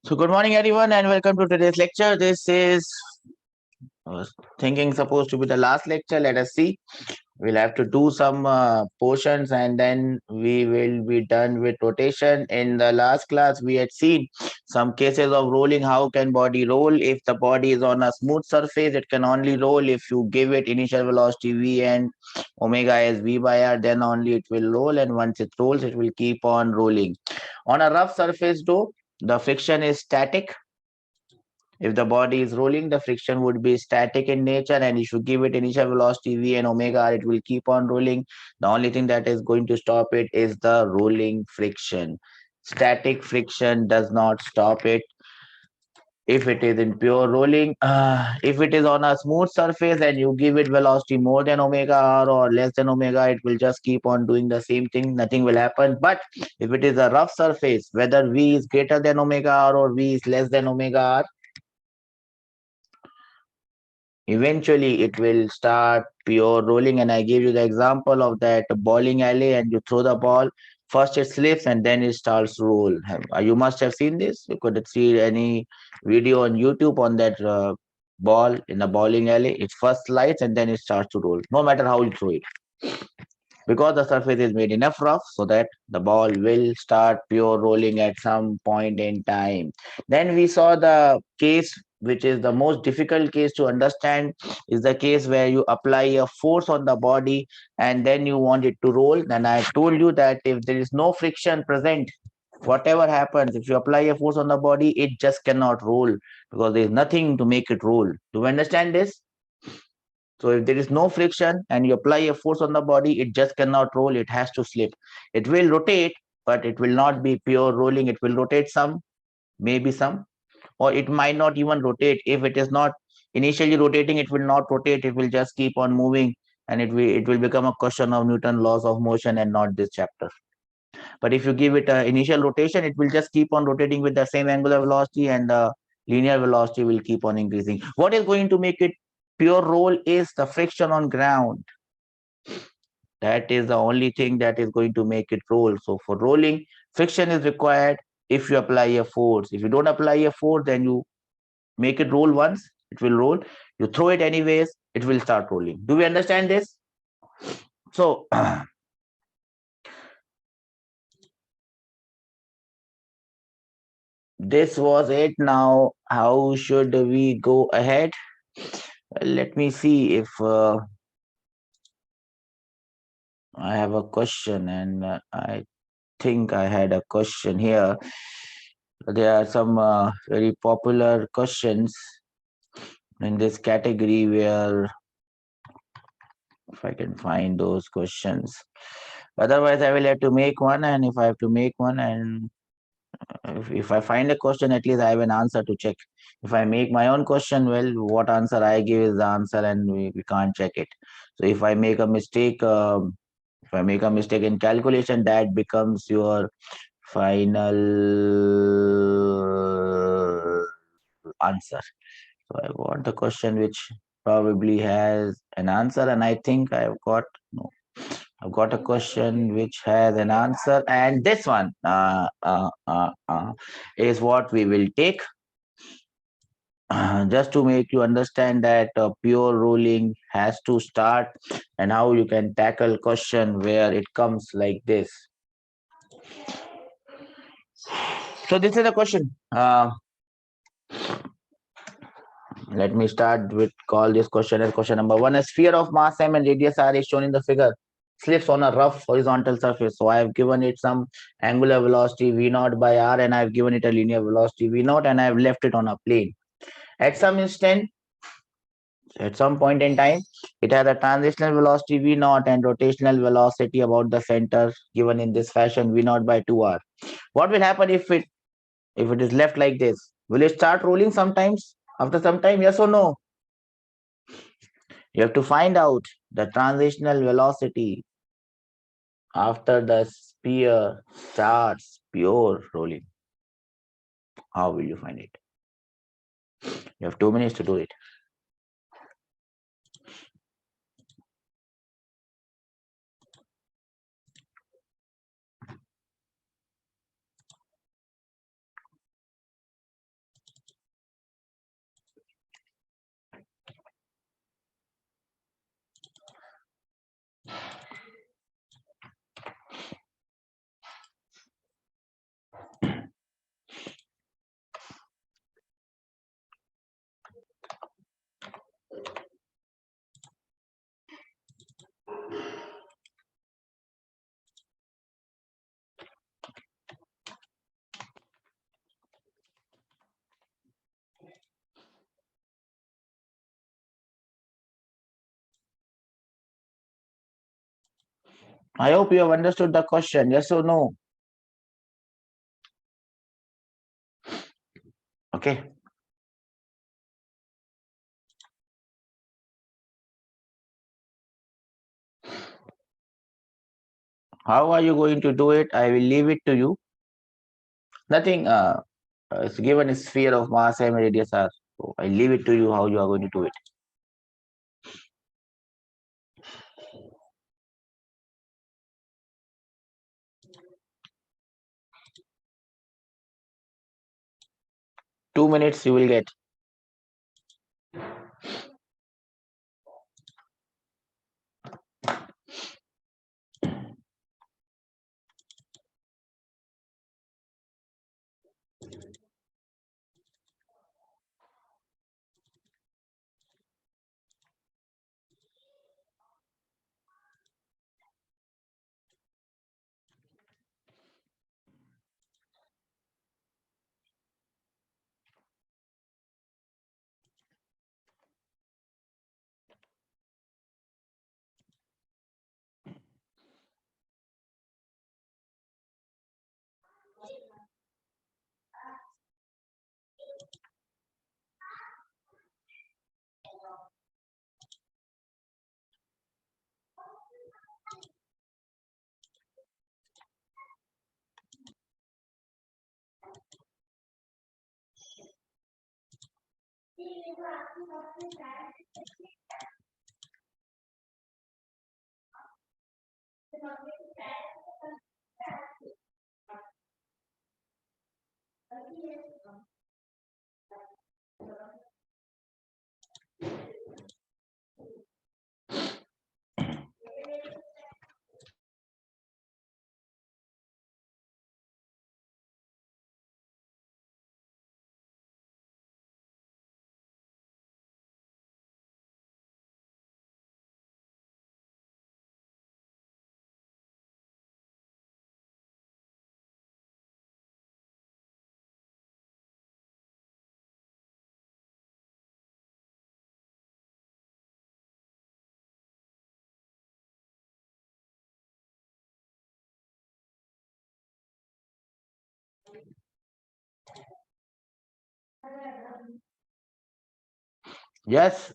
So, good morning, everyone, and welcome to today's lecture. This is I was thinking supposed to be the last lecture. Let us see. We'll have to do some portions, and then we will be done with rotation. In the last class, we had seen some cases of rolling. How can body roll? If the body is on a smooth surface, it can only roll if you give it initial velocity v and omega as v by r. Then only it will roll, and once it rolls, it will keep on rolling. On a rough surface, though, the friction is static. If the body is rolling, the friction would be static in nature, and if you give it initial velocity v and omega r, it will keep on rolling. The only thing that is going to stop it is the rolling friction. Static friction does not stop it if it is in pure rolling. If it is on a smooth surface and you give it velocity more than omega r or less than omega, it will just keep on doing the same thing. Nothing will happen. But if it is a rough surface, whether v is greater than omega r or v is less than omega r, eventually it will start pure rolling. And I gave you the example of that bowling alley, and you throw the ball, first it slips and then it starts to roll. You must have seen this. You could see any video on YouTube on that ball in the bowling alley. It first slides and then it starts to roll, no matter how you throw it, because the surface is made enough rough so that the ball will start pure rolling at some point in time. Then we saw the case which is the most difficult case to understand, is the case where you apply a force on the body and then you want it to roll. Then I told you that if there is no friction present, whatever happens, if you apply a force on the body, it just cannot roll because there is nothing to make it roll. Do you understand this? So if there is no friction and you apply a force on the body, it just cannot roll. It has to slip. It will rotate, but it will not be pure rolling. It will rotate some, maybe some, or it might not even rotate. If it is not initially rotating, it will not rotate. It will just keep on moving, and it will become a question of Newton laws of motion and not this chapter. But if you give it an initial rotation, it will just keep on rotating with the same angular velocity, and the linear velocity will keep on increasing. What is going to make it pure roll is the friction on ground. That is the only thing that is going to make it roll. So for rolling, friction is required if you apply a force. If you don't apply a force, then you make it roll once, it will roll. You throw it anyways, it will start rolling. Do we understand this? So this was it. Now, how should we go ahead? Let me see if I have a question, and I think I had a question here. There are some very popular questions in this category where, if I can find those questions. Otherwise, I will have to make one, and if I have to make one, and if I find a question, at least I have an answer to check. If I make my own question, well, what answer I give is the answer, and we can't check it. So if I make a mistake, if I make a mistake in calculation, that becomes your final answer. So I want the question which probably has an answer, and I think I've got no. I've got a question which has an answer, and this one is what we will take. Just to make you understand that pure rolling has to start, and how you can tackle question where it comes like this. So this is a question. Let me start with call this question as question number one. A sphere of mass m and radius r is shown in the figure. Slips on a rough horizontal surface. So I have given it some angular velocity v naught by r, and I have given it a linear velocity v naught, and I have left it on a plane. At some instant, at some point in time, it has a transitional velocity v naught and rotational velocity about the center given in this fashion v naught by 2r. What will happen if it is left like this? Will it start rolling sometimes after some time? Yes or no? You have to find out the transitional velocity after the sphere starts pure rolling. How will you find it? You have 2 minutes to do it. I hope you have understood the question. Yes or no? Okay. How are you going to do it? I will leave it to you. Nothing. It's given a sphere of mass and radius r. So I leave it to you how you are going to do it. Two minutes you will get. Yes.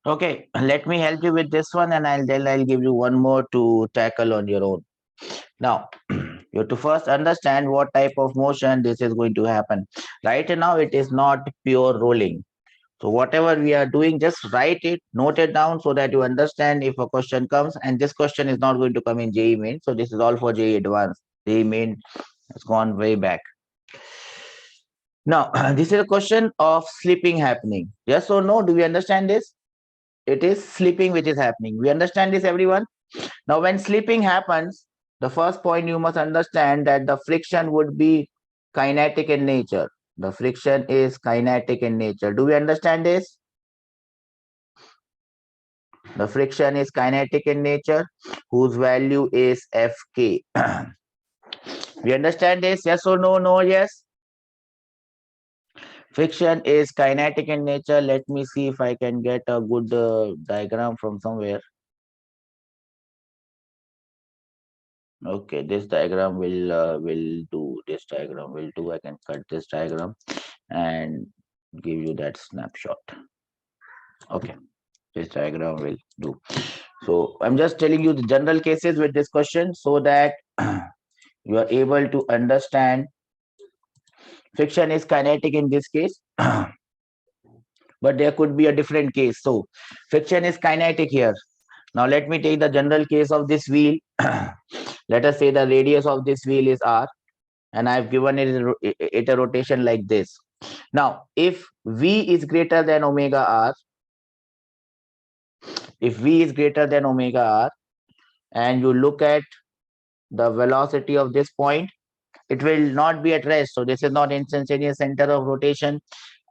Okay. Let me help you with this one, and I'll give you one more to tackle on your own. Now, you have to first understand what type of motion this is going to happen. Right now, it is not pure rolling. So whatever we are doing, just write it, note it down so that you understand if a question comes. And this question is not going to come in JEE Main. So this is all for JEE Advanced. JEE Main has gone way back. Now, this is a question of sleeping happening. Yes or no? Do we understand this? It is sleeping which is happening. We understand this, everyone? Now, when sleeping happens, the first point you must understand that the friction would be kinetic in nature. The friction is kinetic in nature. Do we understand this? The friction is kinetic in nature, whose value is Fk. We understand this? Yes or no? No, yes? Friction is kinetic in nature. Let me see if I can get a good diagram from somewhere. Okay, this diagram will do. This diagram will do. I can cut this diagram and give you that snapshot. Okay, this diagram will do. So I'm just telling you the general cases with this question so that you are able to understand. Friction is kinetic in this case, but there could be a different case. So friction is kinetic here. Now let me take the general case of this wheel. Let us say the radius of this wheel is r, and I've given it a rotation like this. Now, if v is greater than omega r, if v is greater than omega r, and you look at the velocity of this point, it will not be at rest. So this is not instantaneous center of rotation,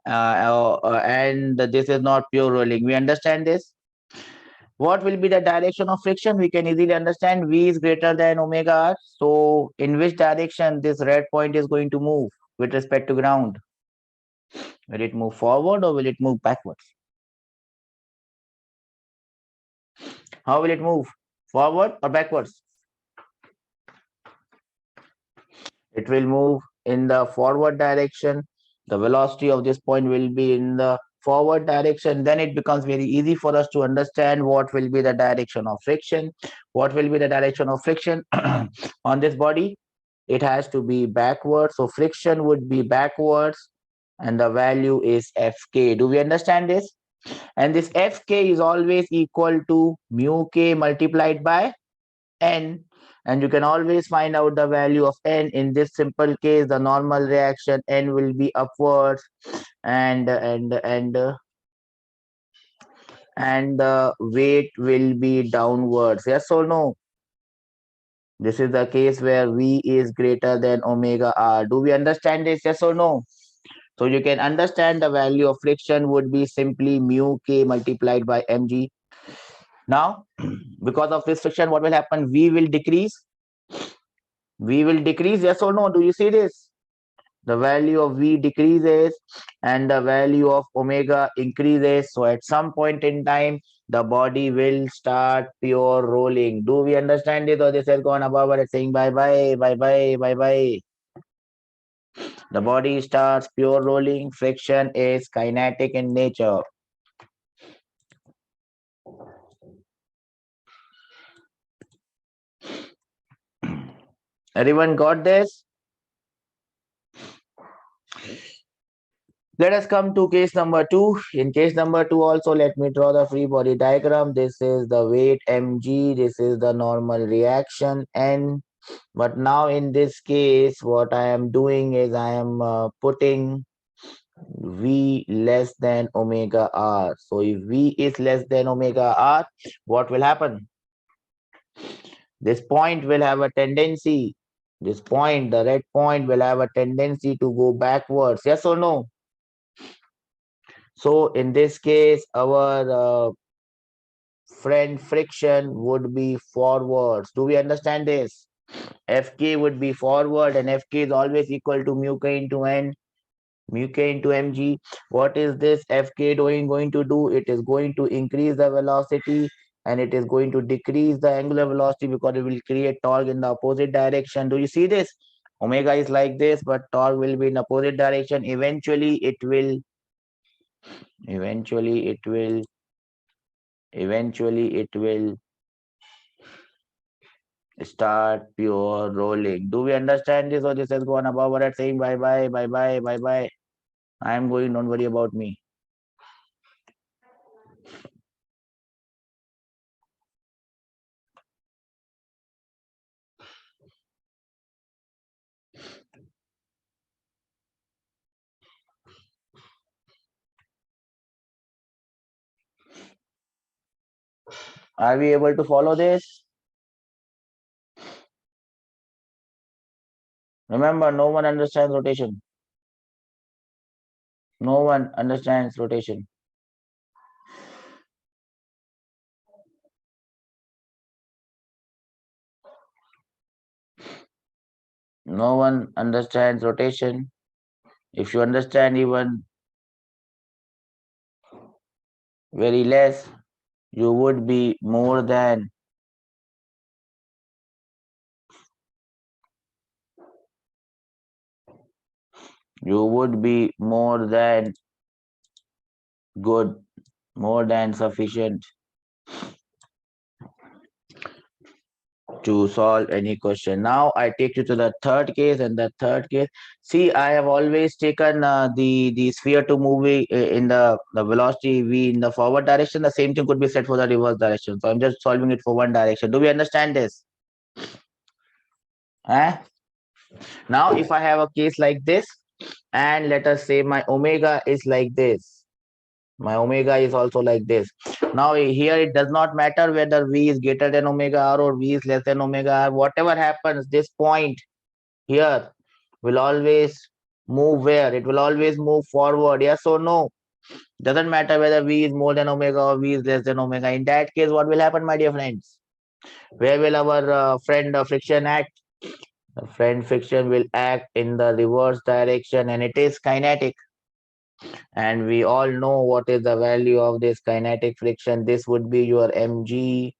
and this is not pure rolling. We understand this. What will be the direction of friction? We can easily understand v is greater than omega r. So in which direction this red point is going to move with respect to ground? Will it move forward or will it move backwards? How will it move? Forward or backwards? It will move in the forward direction. The velocity of this point will be in the forward direction. Then it becomes very easy for us to understand what will be the direction of friction. What will be the direction of friction on this body? It has to be backwards. So friction would be backwards, and the value is Fk. Do we understand this? And this Fk is always equal to mu k multiplied by n, and you can always find out the value of n. In this simple case, the normal reaction n will be upwards, and the weight will be downwards. Yes or no? This is the case where V is greater than omega r. Do we understand this? Yes or no? So you can understand the value of friction would be simply mu k multiplied by mg. Now, because of this friction, what will happen? V will decrease. V will decrease. Yes or no? Do you see this? The value of V decreases and the value of omega increases. So at some point in time, the body will start pure rolling. Do we understand it, or this has gone above and it's saying bye bye, bye bye, bye bye? The body starts pure rolling. Friction is kinetic in nature. Everyone got this? Let us come to case number 2. In case number 2 also, let me draw the free body diagram. This is the weight mg. This is the normal reaction n. But now in this case, what I am doing is I am putting V less than omega r. So if V is less than omega r, what will happen? This point will have a tendency, this point, the red point will have a tendency to go backwards. Yes or no? So in this case, our friend friction would be forwards. Do we understand this? Fk would be forward, and Fk is always equal to mu k into n, mu k into mg. What is this Fk going to do? It is going to increase the velocity, and it is going to decrease the angular velocity because it will create torque in the opposite direction. Do you see this? Omega is like this, but torque will be in opposite direction. Eventually it will start pure rolling. Do we understand this, or this has gone above what I'm saying bye bye, bye bye, bye bye? I am going, don't worry about me. Are we able to follow this? Remember, no one understands rotation. No one understands rotation. No one understands rotation. If you understand even very less, you would be more than good, more than sufficient to solve any question. Now I take you to the third case, and the third case. See, I have always taken the sphere to move in the velocity v in the forward direction. The same thing could be said for the reverse direction. So I'm just solving it for one direction. Do we understand this? Eh? Now, if I have a case like this, and let us say my omega is like this. My omega is also like this. Now here it does not matter whether V is greater than omega r or V is less than omega r. Whatever happens, this point here will always move where? It will always move forward. Yes or no? Doesn't matter whether V is more than omega or V is less than omega. In that case, what will happen, my dear friends? Where will our friend friction act? The friend friction will act in the reverse direction, and it is kinetic. And we all know what is the value of this kinetic friction. This would be your mg,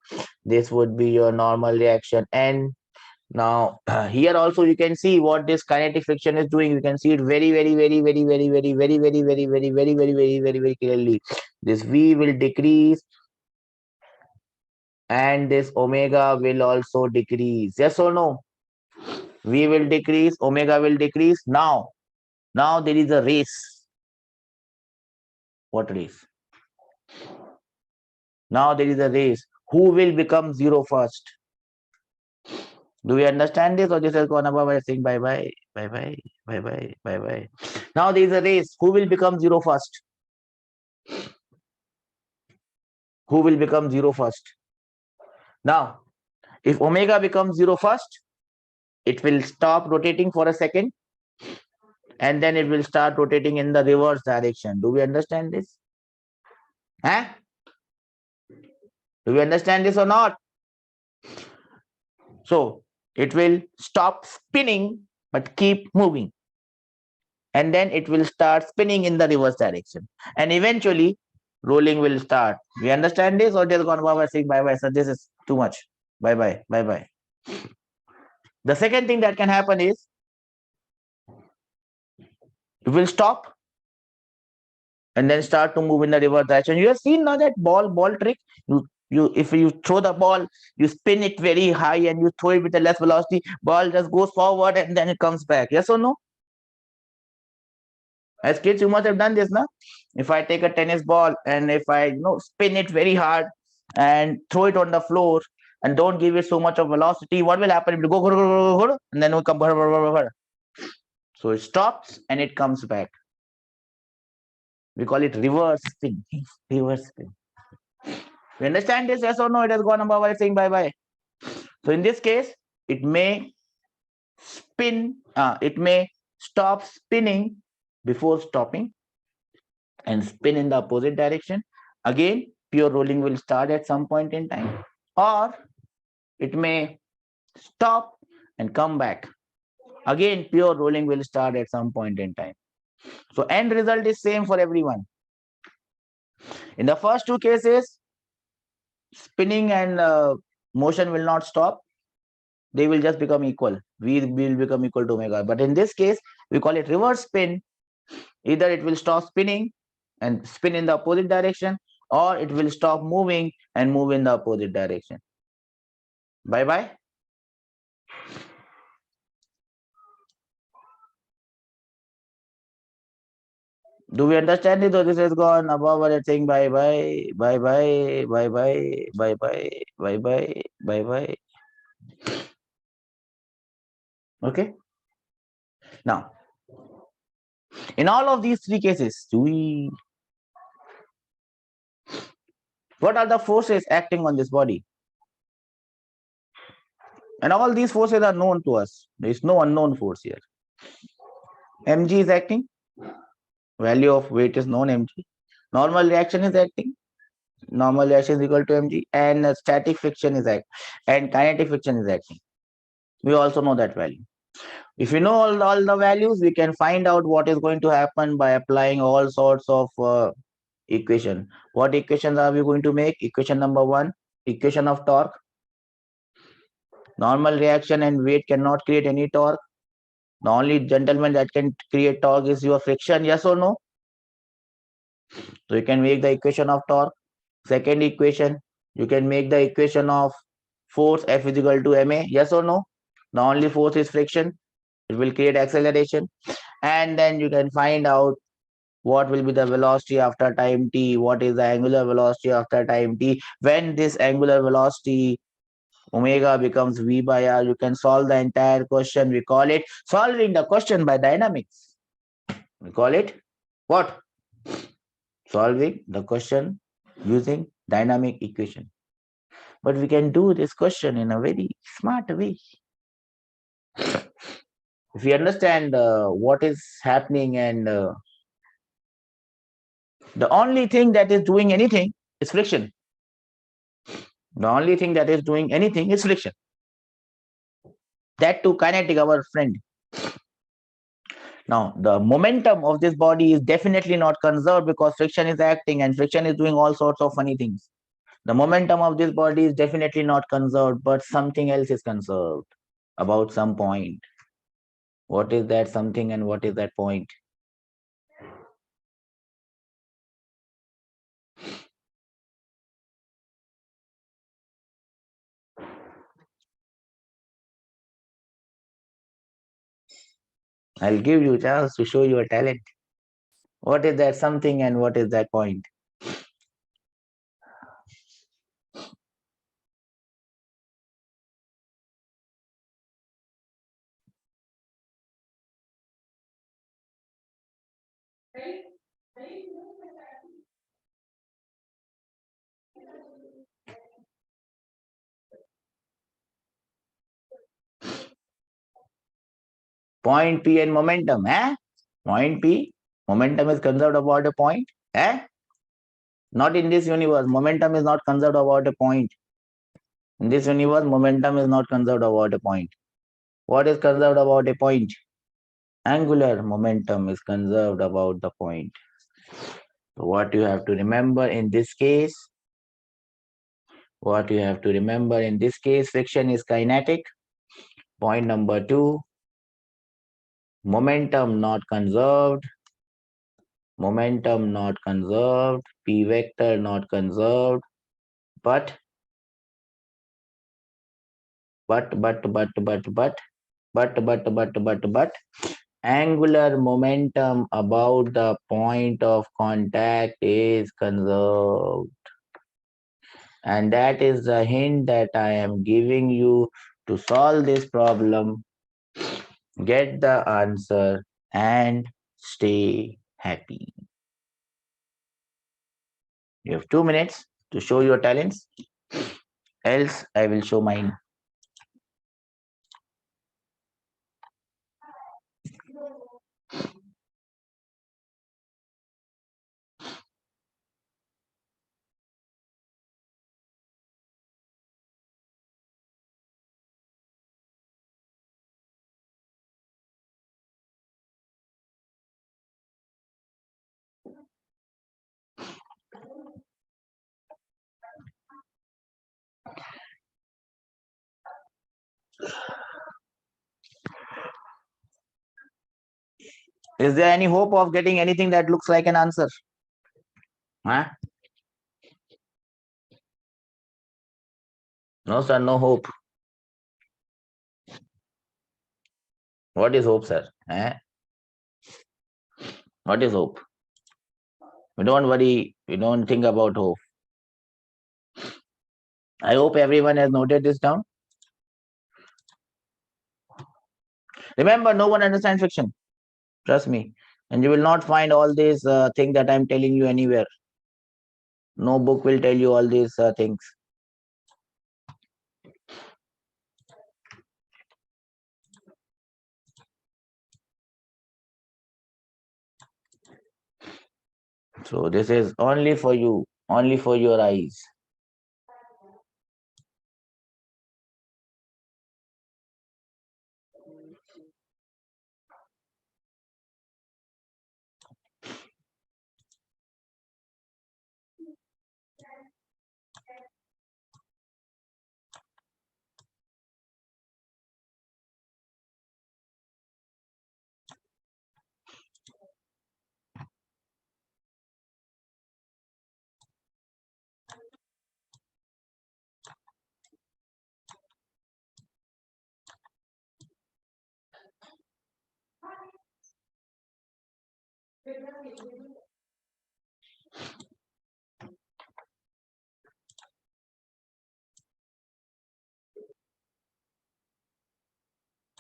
this would be your normal reaction n. Now here also you can see what this kinetic friction is doing. You can see it very clearly. This v will decrease and this omega will also decrease. Yes or no? V will decrease, omega will decrease. Now there is a race. What race? Now there is a race. Who will become zero first? Do we understand this, or this has gone above by saying bye bye, bye bye, bye bye, bye bye? Now there is a race. Who will become zero first? Who will become zero first? Now, if omega becomes zero first, it will stop rotating for a second, and then it will start rotating in the reverse direction. Do we understand this? Huh? Do we understand this or not? So it will stop spinning but keep moving, and then it will start spinning in the reverse direction, and eventually rolling will start. We understand this, or just gone by saying bye bye? So this is too much. Bye bye, bye bye. The second thing that can happen is it will stop and then start to move in the reverse direction. You have seen now that ball trick. You if you throw the ball, you spin it very high and you throw it with a less velocity, ball just goes forward and then it comes back. Yes or no? As kids, you must have done this, now. If I take a tennis ball and if I spin it very hard and throw it on the floor and don't give it so much of velocity, what will happen? It will go and then it will come. So it stops and it comes back. We call it reverse spin. Reverse spin. You understand this? Yes or no? It has gone above by saying bye bye. So in this case, it may spin. It may stop spinning before stopping and spin in the opposite direction. Again, pure rolling will start at some point in time, or it may stop and come back. Again, pure rolling will start at some point in time. So end result is same for everyone. In the first two cases, spinning and motion will not stop. They will just become equal. V will become equal to omega. But in this case, we call it reverse spin. Either it will stop spinning and spin in the opposite direction, or it will stop moving and move in the opposite direction. Bye bye. Do we understand it, or this has gone above or saying bye bye, bye bye, bye bye, bye bye, bye bye, bye bye? Okay. Now, in all of these three cases, what are the forces acting on this body? And all these forces are known to us. There is no unknown force here. Mg is acting. Value of weight is known, mg. Normal reaction is acting. Normal reaction is equal to mg. And static friction is acting. And kinetic friction is acting. We also know that value. If we know all the values, we can find out what is going to happen by applying all sorts of equation. What equations are we going to make? Equation number 1, equation of torque. Normal reaction and weight cannot create any torque. The only gentleman that can create torque is your friction. Yes or no? So you can make the equation of torque. Second equation, you can make the equation of force F is equal to ma. Yes or no? The only force is friction. It will create acceleration. And then you can find out what will be the velocity after time t, what is the angular velocity after time t. When this angular velocity omega becomes v by r, you can solve the entire question. We call it solving the question by dynamics. We call it what? Solving the question using dynamic equation. But we can do this question in a very smart way. If we understand what is happening, and the only thing that is doing anything is friction. The only thing that is doing anything is friction. That too kinetic, our friend. Now, the momentum of this body is definitely not conserved because friction is acting and friction is doing all sorts of funny things. The momentum of this body is definitely not conserved, but something else is conserved about some point. What is that something and what is that point? I'll give you a chance to show your talent. What is that something and what is that point? Point P and momentum, eh? Point P, momentum is conserved about a point, eh? Not in this universe. Momentum is not conserved about a point. In this universe, momentum is not conserved about a point. What is conserved about a point? Angular momentum is conserved about the point. So what you have to remember in this case, friction is kinetic. Point number 2, momentum not conserved, P vector not conserved, but angular momentum about the point of contact is conserved. And that is the hint that I am giving you to solve this problem, get the answer, and stay happy. You have 2 minutes to show your talents, else I will show mine. Is there any hope of getting anything that looks like an answer? Huh? No, sir, no hope. What is hope, sir? What is hope? We don't worry, we don't think about hope. I hope everyone has noted this down. Remember, no one understands fiction. Trust me. And you will not find all these things that I'm telling you anywhere. No book will tell you all these things. So this is only for you, only for your eyes.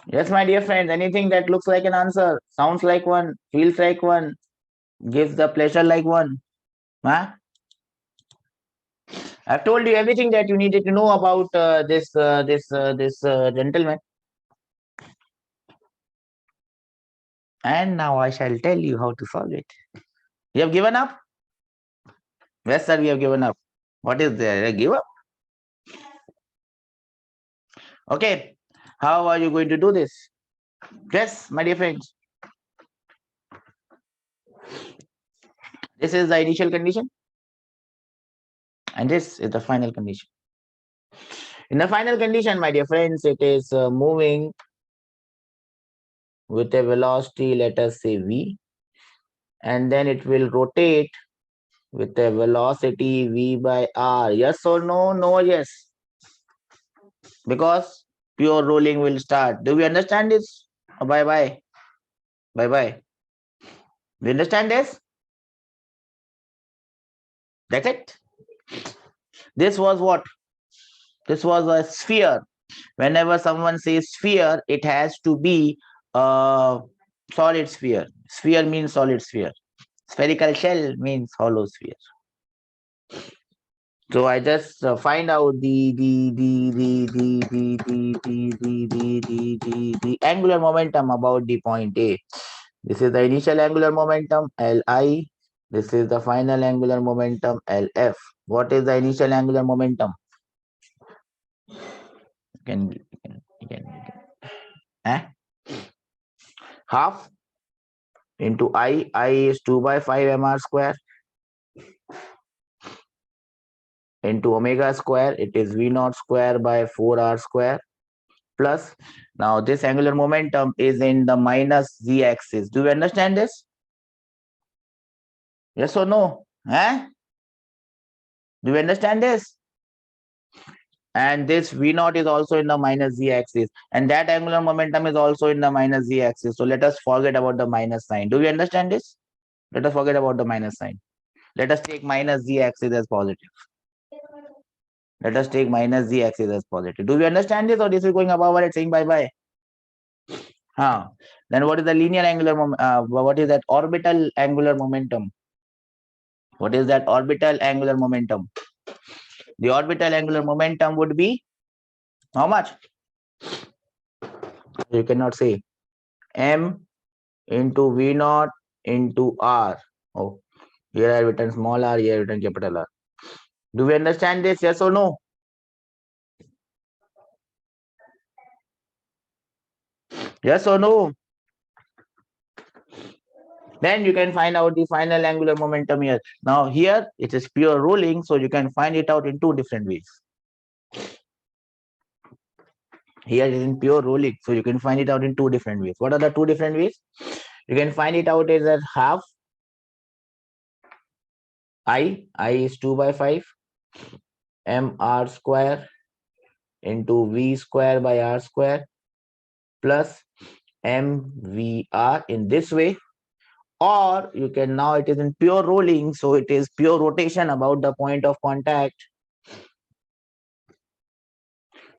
Yes, my dear friends, anything that looks like an answer, sounds like one, feels like one, gives the pleasure like one. Huh? I've told you everything that you needed to know about this gentleman. And now I shall tell you how to solve it. You have given up? Yes, sir, we have given up. What is there? Give up? Okay. How are you going to do this? Yes, my dear friends. This is the initial condition, and this is the final condition. In the final condition, my dear friends, it is moving with a velocity, let us say v, and then it will rotate with a velocity v by r. Yes or no? No, yes. Because pure rolling will start. Do we understand this? Oh, bye bye. Bye bye. Do you understand this? That's it. This was what? This was a sphere. Whenever someone says sphere, it has to be a solid sphere. Sphere means solid sphere. Spherical shell means hollow sphere. So I just find out the angular momentum about the point A. This is the initial angular momentum Li. This is the final angular momentum Lf. What is the initial angular momentum? You can half into I. I is 2 by 5 mr square into omega square. It is v naught square by 4r square plus. Now this angular momentum is in the minus z axis. Do you understand this? Yes or no? Do you understand this? And this v naught is also in the minus z axis, and that angular momentum is also in the minus z axis. So let us forget about the minus sign. Do we understand this? Let us forget about the minus sign. Let us take minus z axis as positive. Let us take minus z axis as positive. Do we understand this, or this is going above and saying bye bye? Then what is the linear angular what is that orbital angular momentum? What is that orbital angular momentum? The orbital angular momentum would be how much? You cannot say. M into V naught into R. Oh, here I have written small r, here I have written capital R. Do we understand this? Yes or no? Yes or no? Then you can find out the final angular momentum here. Now here it is pure rolling, so you can find it out in two different ways. Here it is in pure rolling, so you can find it out in two different ways. What are the two different ways? You can find it out as half I is 2 by 5 mr square into v square by r square plus mvr in this way. Or you can, now it is in pure rolling, so it is pure rotation about the point of contact.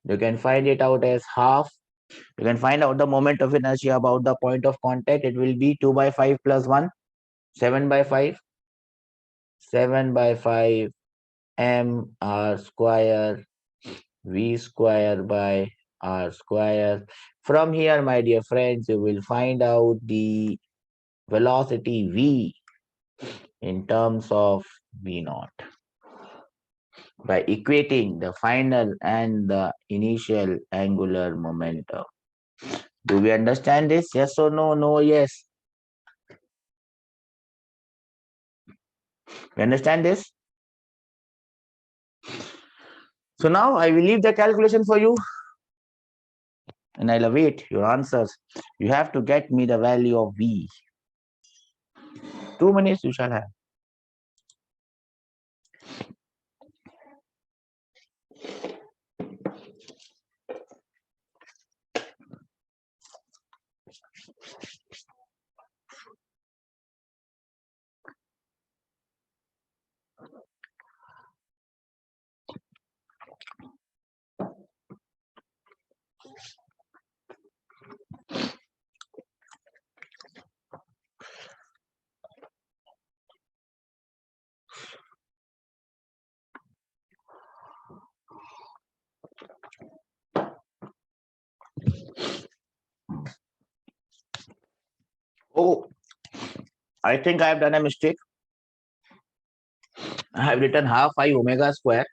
You can find it out as half. You can find out the moment of inertia about the point of contact. It will be 2 by 5 plus 1, 7 by 5, 7 by 5 m r square v square by r square. From here, my dear friends, you will find out the velocity v in terms of v naught by equating the final and the initial angular momentum. Do we understand this? Yes or no? No, yes. We understand this? So now I will leave the calculation for you and I'll await your answers. You have to get me the value of V. 2 minutes you shall have. Oh, I think I have done a mistake. I have written half I omega square.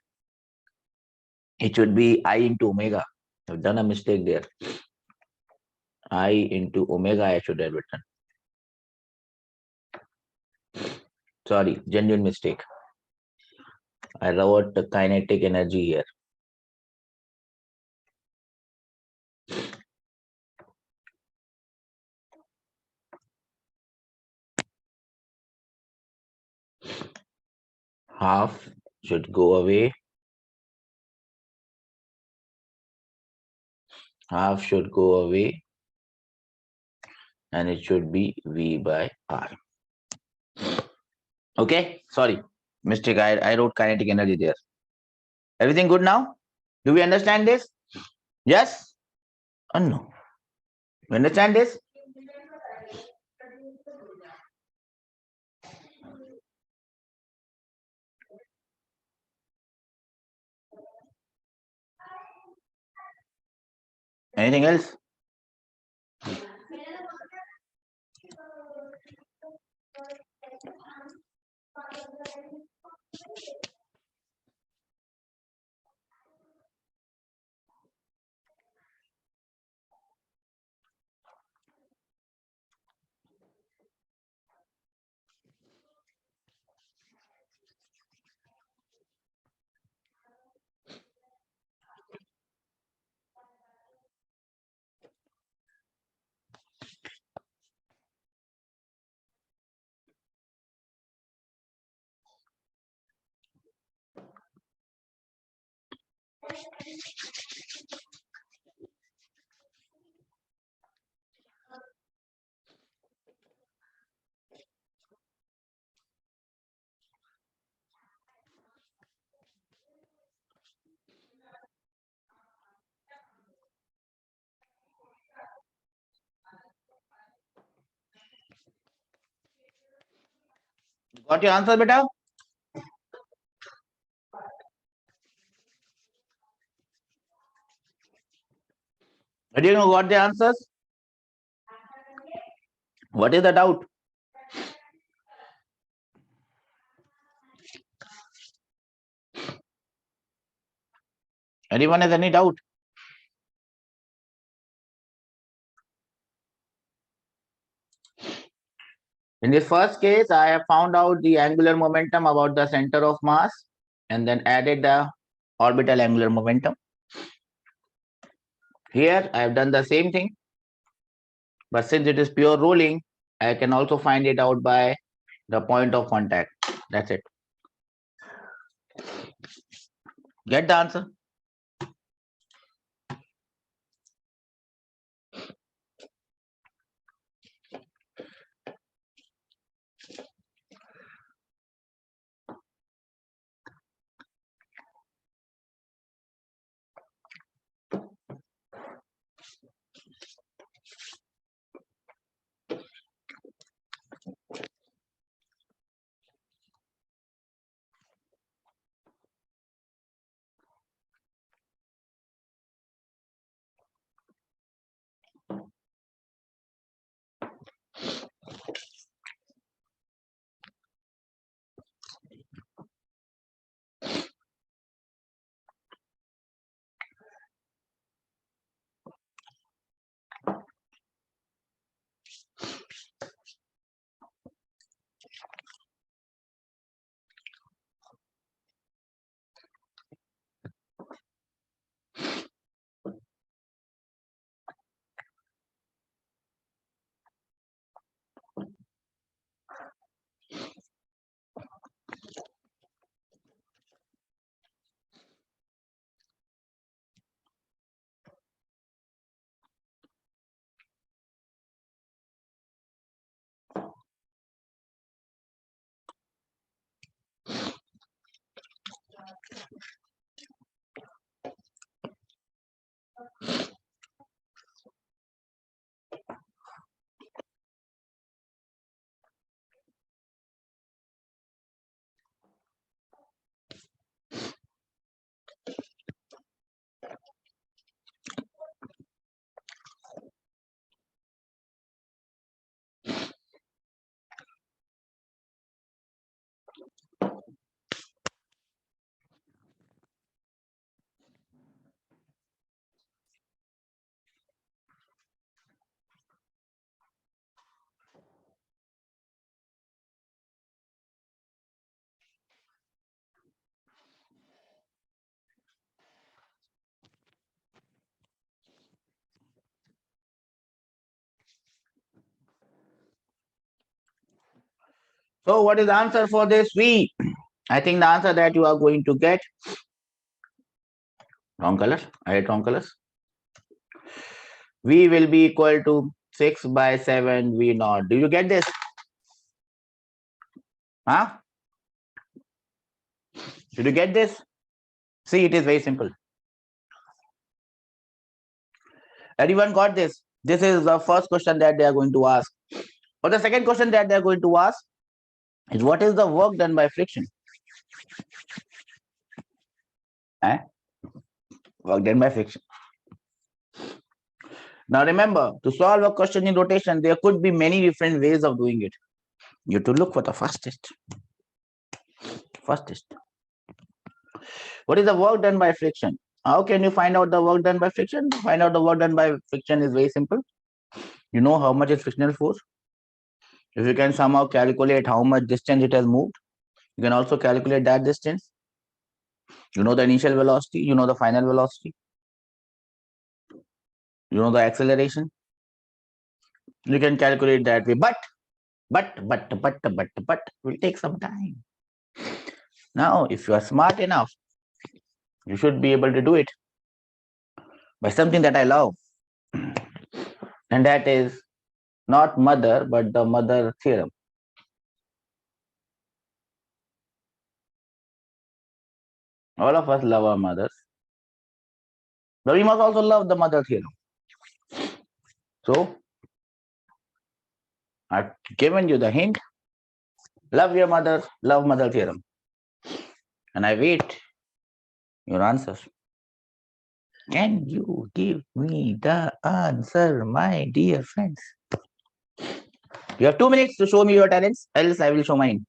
It should be I into omega. I've done a mistake there. I into omega I should have written. Sorry, genuine mistake. I wrote the kinetic energy here. Half should go away. Half should go away. And it should be V by R. Okay, sorry. Mistake. I wrote kinetic energy there. Everything good now? Do we understand this? Yes or no? You understand this? Anything else? Got your answer, beta? Do you know what the answers? What is the doubt? Anyone has any doubt? In this first case, I have found out the angular momentum about the center of mass and then added the orbital angular momentum. Here, I have done the same thing. But since it is pure rolling, I can also find it out by the point of contact. That's it. Get the answer? So what is the answer for this? V. I think the answer that you are going to get, wrong color, I had wrong colors. V will be equal to 6 by 7 V naught. Do you get this? Huh? Did you get this? See, it is very simple. Everyone got this? This is the first question that they are going to ask. Or the second question that they are going to ask is, what is the work done by friction? Eh? Work done by friction. Now remember, to solve a question in rotation, there could be many different ways of doing it. You have to look for the fastest. Fastest. What is the work done by friction? How can you find out the work done by friction? To find out the work done by friction is very simple. You know how much is frictional force. If you can somehow calculate how much distance it has moved, you can also calculate that distance. You know the initial velocity, you know the final velocity, you know the acceleration. You can calculate that way, but will take some time. Now, if you are smart enough, you should be able to do it by something that I love, and that is not mother, but the mother theorem. All of us love our mothers, but we must also love the mother theorem. So, I've given you the hint. Love your mother, love mother theorem. And I wait your answers. Can you give me the answer, my dear friends? You have 2 minutes to show me your talents, else I will show mine.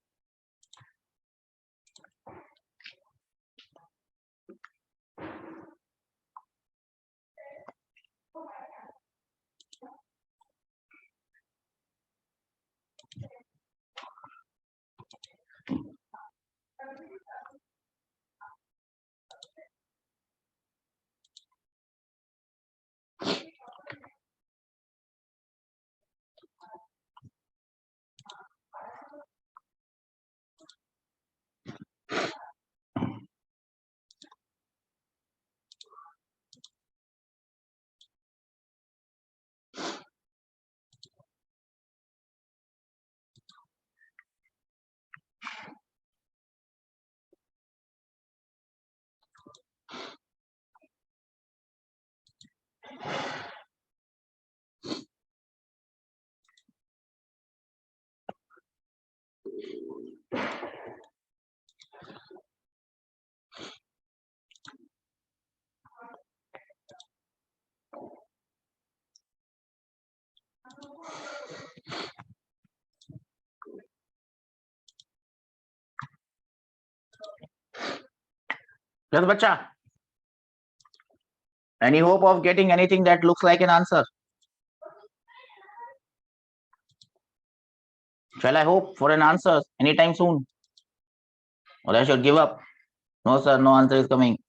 Yes, bacha. Any hope of getting anything that looks like an answer? Shall I hope for an answer anytime soon? Or I should give up? No, sir, no answer is coming.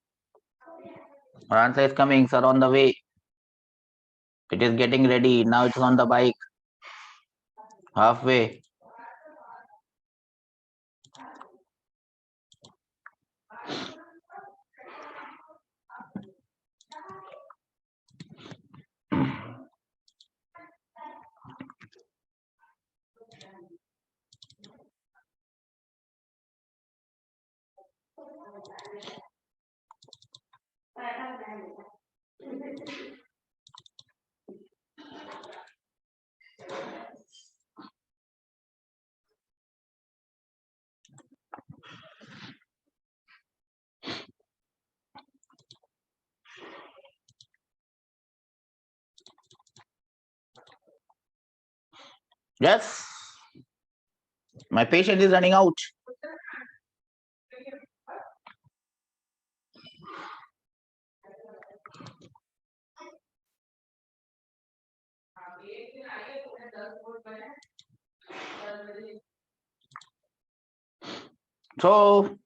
Our answer is coming, sir, on the way. It is getting ready. Now it's on the bike. Halfway. Yes. My patience is running out. So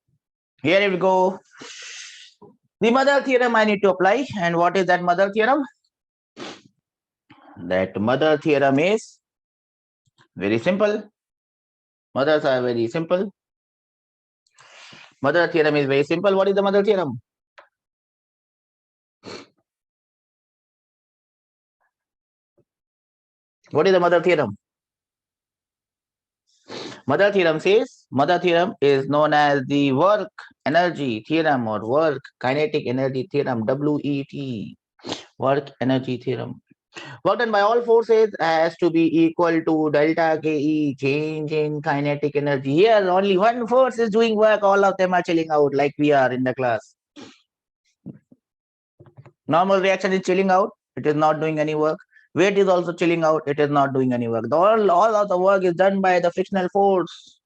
here we go. The mother theorem I need to apply. And what is that mother theorem? That mother theorem is very simple. Mothers are very simple. Mother theorem is very simple. What is the mother theorem? What is the mother theorem? Mother theorem is known as the work energy theorem or work kinetic energy theorem, WET, work energy theorem. Work done by all forces has to be equal to delta KE, change in kinetic energy. Here, only one force is doing work, all of them are chilling out like we are in the class. Normal reaction is chilling out, it is not doing any work. Weight is also chilling out, it is not doing any work. All of the work is done by the frictional force.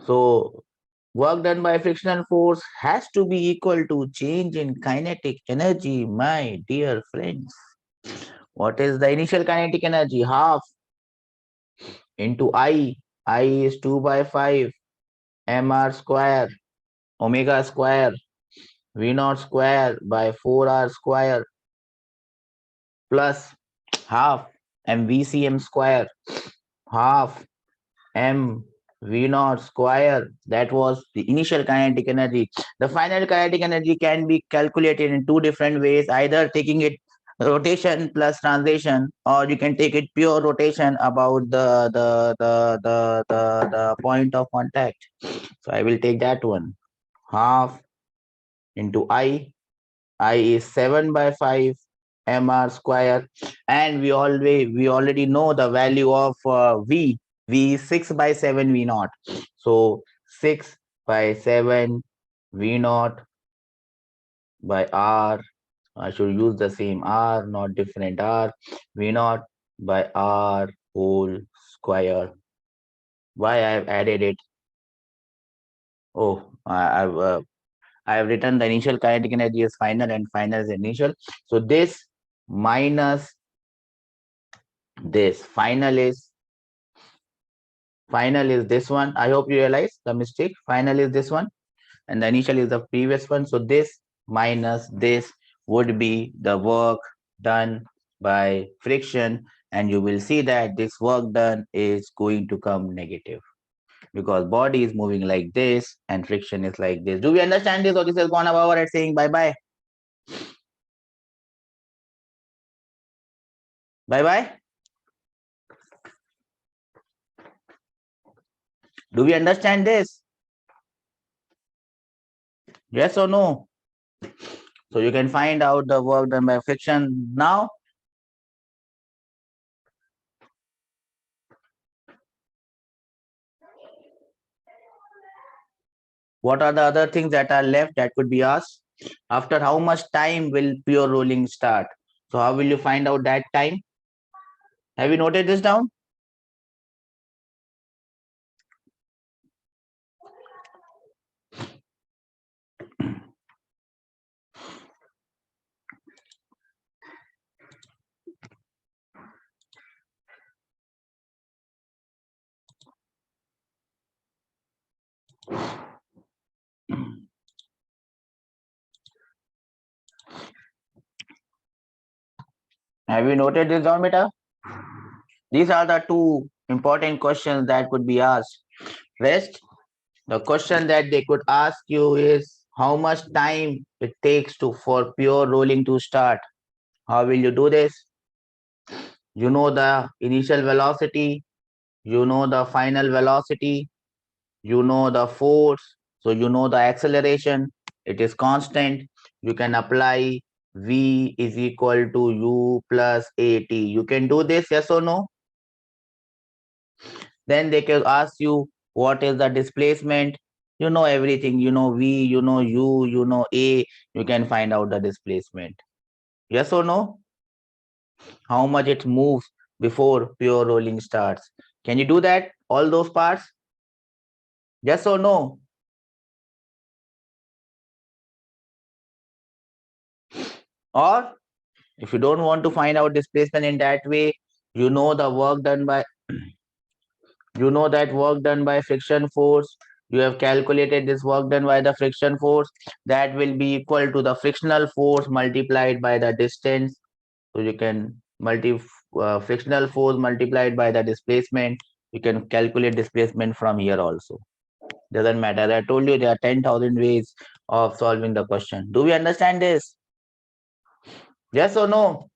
So, work done by frictional force has to be equal to change in kinetic energy, my dear friends. What is the initial kinetic energy? Half into I. I is 2 by 5 mr square omega square v naught square by 4r square plus half mvcm square, half m v naught square. That was the initial kinetic energy. The final kinetic energy can be calculated in two different ways, either taking it rotation plus translation, or you can take it pure rotation about the point of contact. So I will take that one. Half into I is 7 by 5 mr square, and we already know the value of v is 6 by 7 v naught. So 6 by 7 v naught by r, I should use the same r, not different r, v naught by r whole square. Why I have added it? Oh, I have written the initial kinetic energy as final and final is initial. So this minus this final is this one. I hope you realize the mistake. Final is this one and the initial is the previous one. So this minus this would be the work done by friction, and you will see that this work done is going to come negative because body is moving like this and friction is like this. Do we understand this, or this has gone over at saying bye bye? Bye bye. Do we understand this? Yes or no? So you can find out the work done by friction now. What are the other things that are left that could be asked? After how much time will pure rolling start? So how will you find out that time? Have you noted this down? Have you noted this down, beta? These are the two important questions that could be asked. Rest, the question that they could ask you is how much time it takes for pure rolling to start. How will you do this? You know the initial velocity, you know the final velocity, you know the force, so you know the acceleration, it is constant. You can apply v is equal to u plus at. You can do this, yes or no? Then they can ask you what is the displacement. You know everything, you know v, you know u, you know a. You can find out the displacement, yes or no? How much it moves before pure rolling starts. Can you do that, all those parts? Yes or no? Or if you don't want to find out displacement in that way, you know the work done by you know that work done by friction force. You have calculated this work done by the friction force, that will be equal to the frictional force multiplied by the distance. So you can frictional force multiplied by the displacement. You can calculate displacement from here also. Doesn't matter. I told you there are 10,000 ways of solving the question. Do we understand this? Yes or no?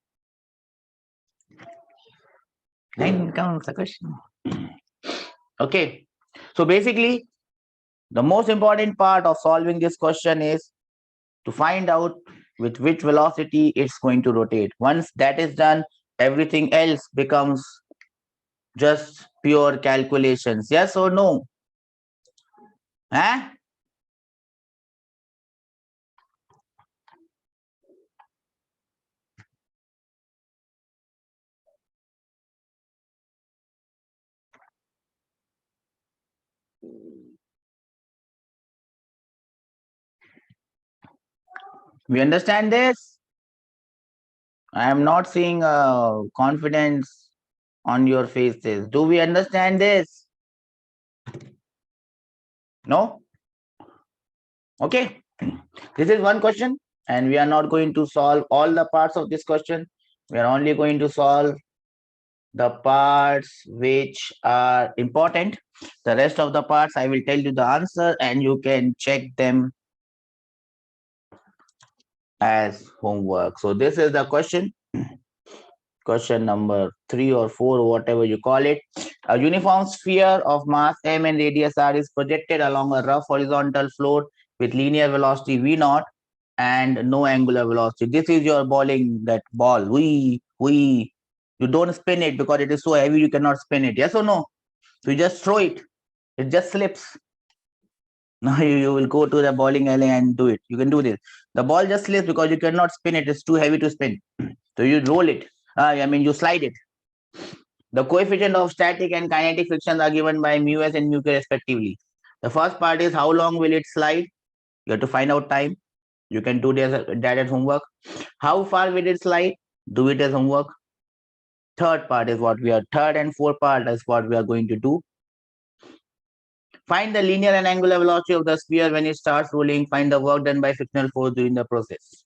Then comes the question. Okay. So basically, the most important part of solving this question is to find out with which velocity it's going to rotate. Once that is done, everything else becomes just pure calculations. Yes or no? Huh? We understand this? I am not seeing confidence on your faces. Do we understand this? No? Okay. This is one question, and we are not going to solve all the parts of this question. We are only going to solve the parts which are important. The rest of the parts, I will tell you the answer, and you can check them as homework. So this is the question. Question number 3 or 4, whatever you call it. A uniform sphere of mass m and radius r is projected along a rough horizontal floor with linear velocity v naught and no angular velocity. This is your bowling, that ball. We. You don't spin it because it is so heavy you cannot spin it. Yes or no? So you just throw it. It just slips. Now you will go to the bowling alley and do it. You can do this. The ball just slips because you cannot spin it. It's too heavy to spin. So you roll it. You slide it. The coefficient of static and kinetic frictions are given by mu s and mu k respectively. The first part is how long will it slide? You have to find out time. You can do that as homework. How far will it slide? Do it as homework. Third and fourth part is what we are going to do. Find the linear and angular velocity of the sphere when it starts rolling. Find the work done by frictional force during the process.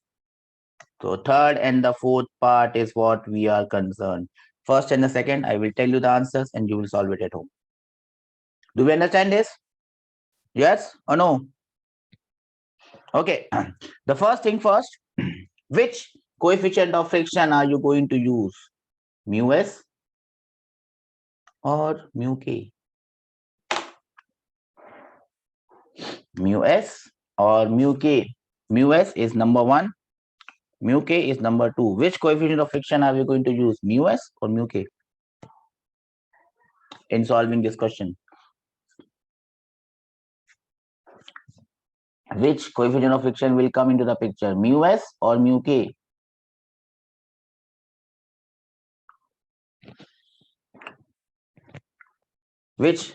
So third and the fourth part is what we are concerned. First and the second, I will tell you the answers and you will solve it at home. Do we understand this? Yes or no? Okay. The first thing first, which coefficient of friction are you going to use? Mu s or mu k? Mu s or mu k? Mu s is number 1. Mu k is number 2. Which coefficient of friction are we going to use? Mu s or mu k in solving this question? Which coefficient of friction will come into the picture? Mu s or mu k? Which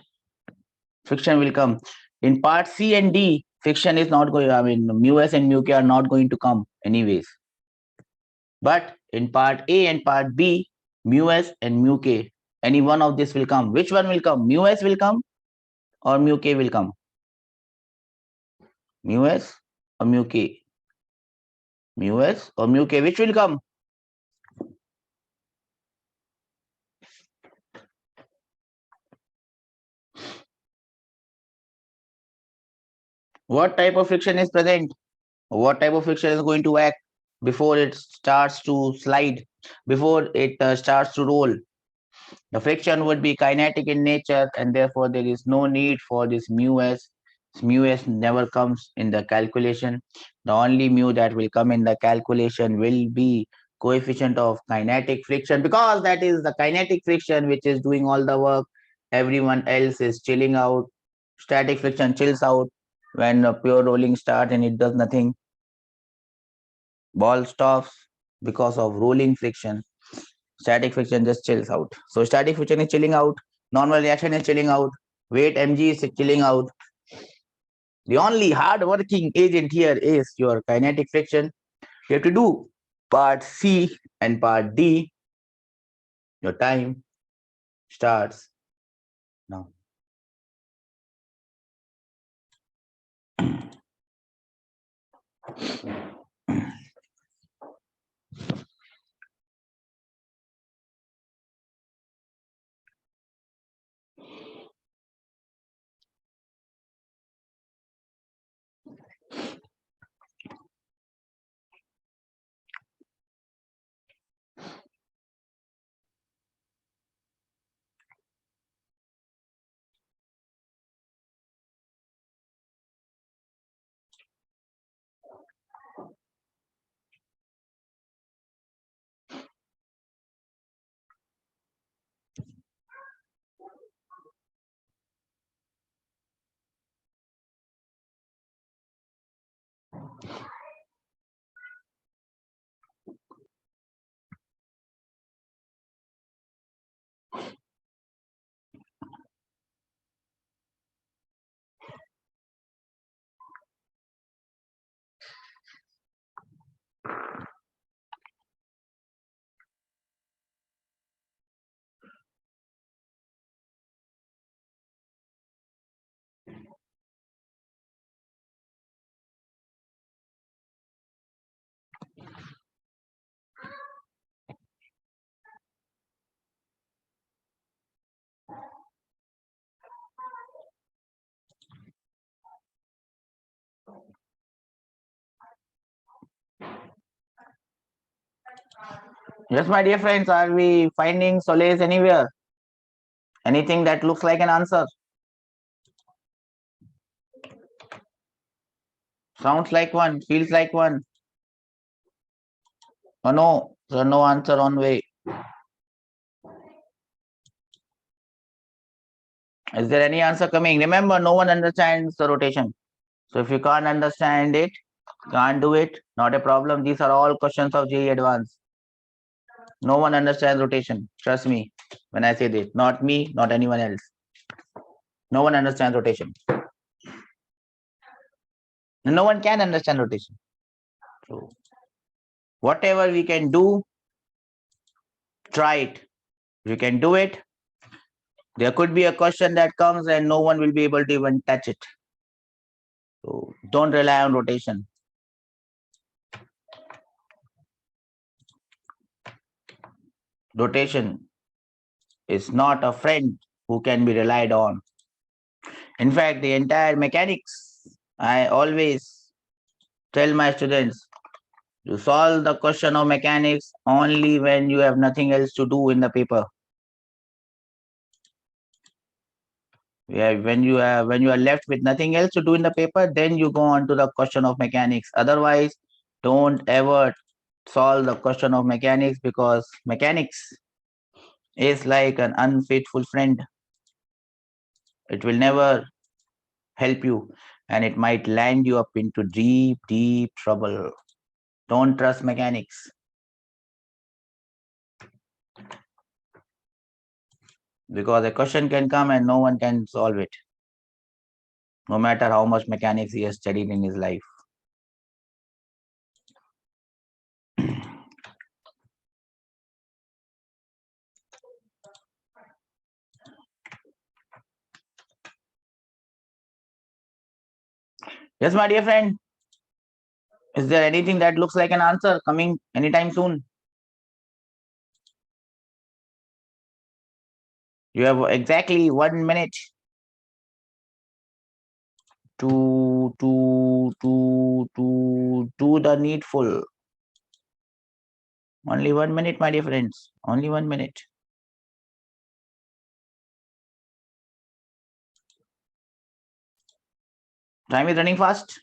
friction will come? In part C and D, friction is not going, mu s and mu k are not going to come anyways. But in part A and part B, mu s and mu k, any one of this will come. Which one will come? Mu s will come or mu k will come? Mu s or mu k? Mu s or mu k, which will come? What type of friction is present? What type of friction is going to act before it starts to slide, before it starts to roll? The friction would be kinetic in nature, and therefore there is no need for this mu s. Mu s never comes in the calculation. The only mu that will come in the calculation will be coefficient of kinetic friction, because that is the kinetic friction which is doing all the work. Everyone else is chilling out. Static friction chills out when pure rolling starts and it does nothing. Ball stops because of rolling friction. Static friction just chills out. So static friction is chilling out. Normal reaction is chilling out. Weight mg is chilling out. The only hard working agent here is your kinetic friction. You have to do part C and part D. Your time starts now. Yes, my dear friends, are we finding solace anywhere? Anything that looks like an answer? Sounds like one, feels like one. Oh no, so no answer on way. Is there any answer coming? Remember, no one understands the rotation. So if you can't understand it, can't do it, not a problem. These are all questions of JEE Advanced. No one understands rotation. Trust me when I say this. Not me, not anyone else. No one understands rotation. No one can understand rotation. So whatever we can do, try it. If you can do it, there could be a question that comes and no one will be able to even touch it. So don't rely on rotation. Rotation is not a friend who can be relied on. In fact, the entire mechanics, I always tell my students, you solve the question of mechanics only when you have nothing else to do in the paper. Yeah, when you are left with nothing else to do in the paper, then you go on to the question of mechanics. Otherwise, don't ever solve the question of mechanics, because mechanics is like an unfaithful friend. It will never help you, and it might land you up into deep, deep trouble. Don't trust mechanics, because a question can come and no one can solve it, no matter how much mechanics he has studied in his life. Yes, my dear friend, is there anything that looks like an answer coming anytime soon? You have exactly 1 minute to do the needful. Only 1 minute, my dear friends. Only 1 minute. Time is running fast.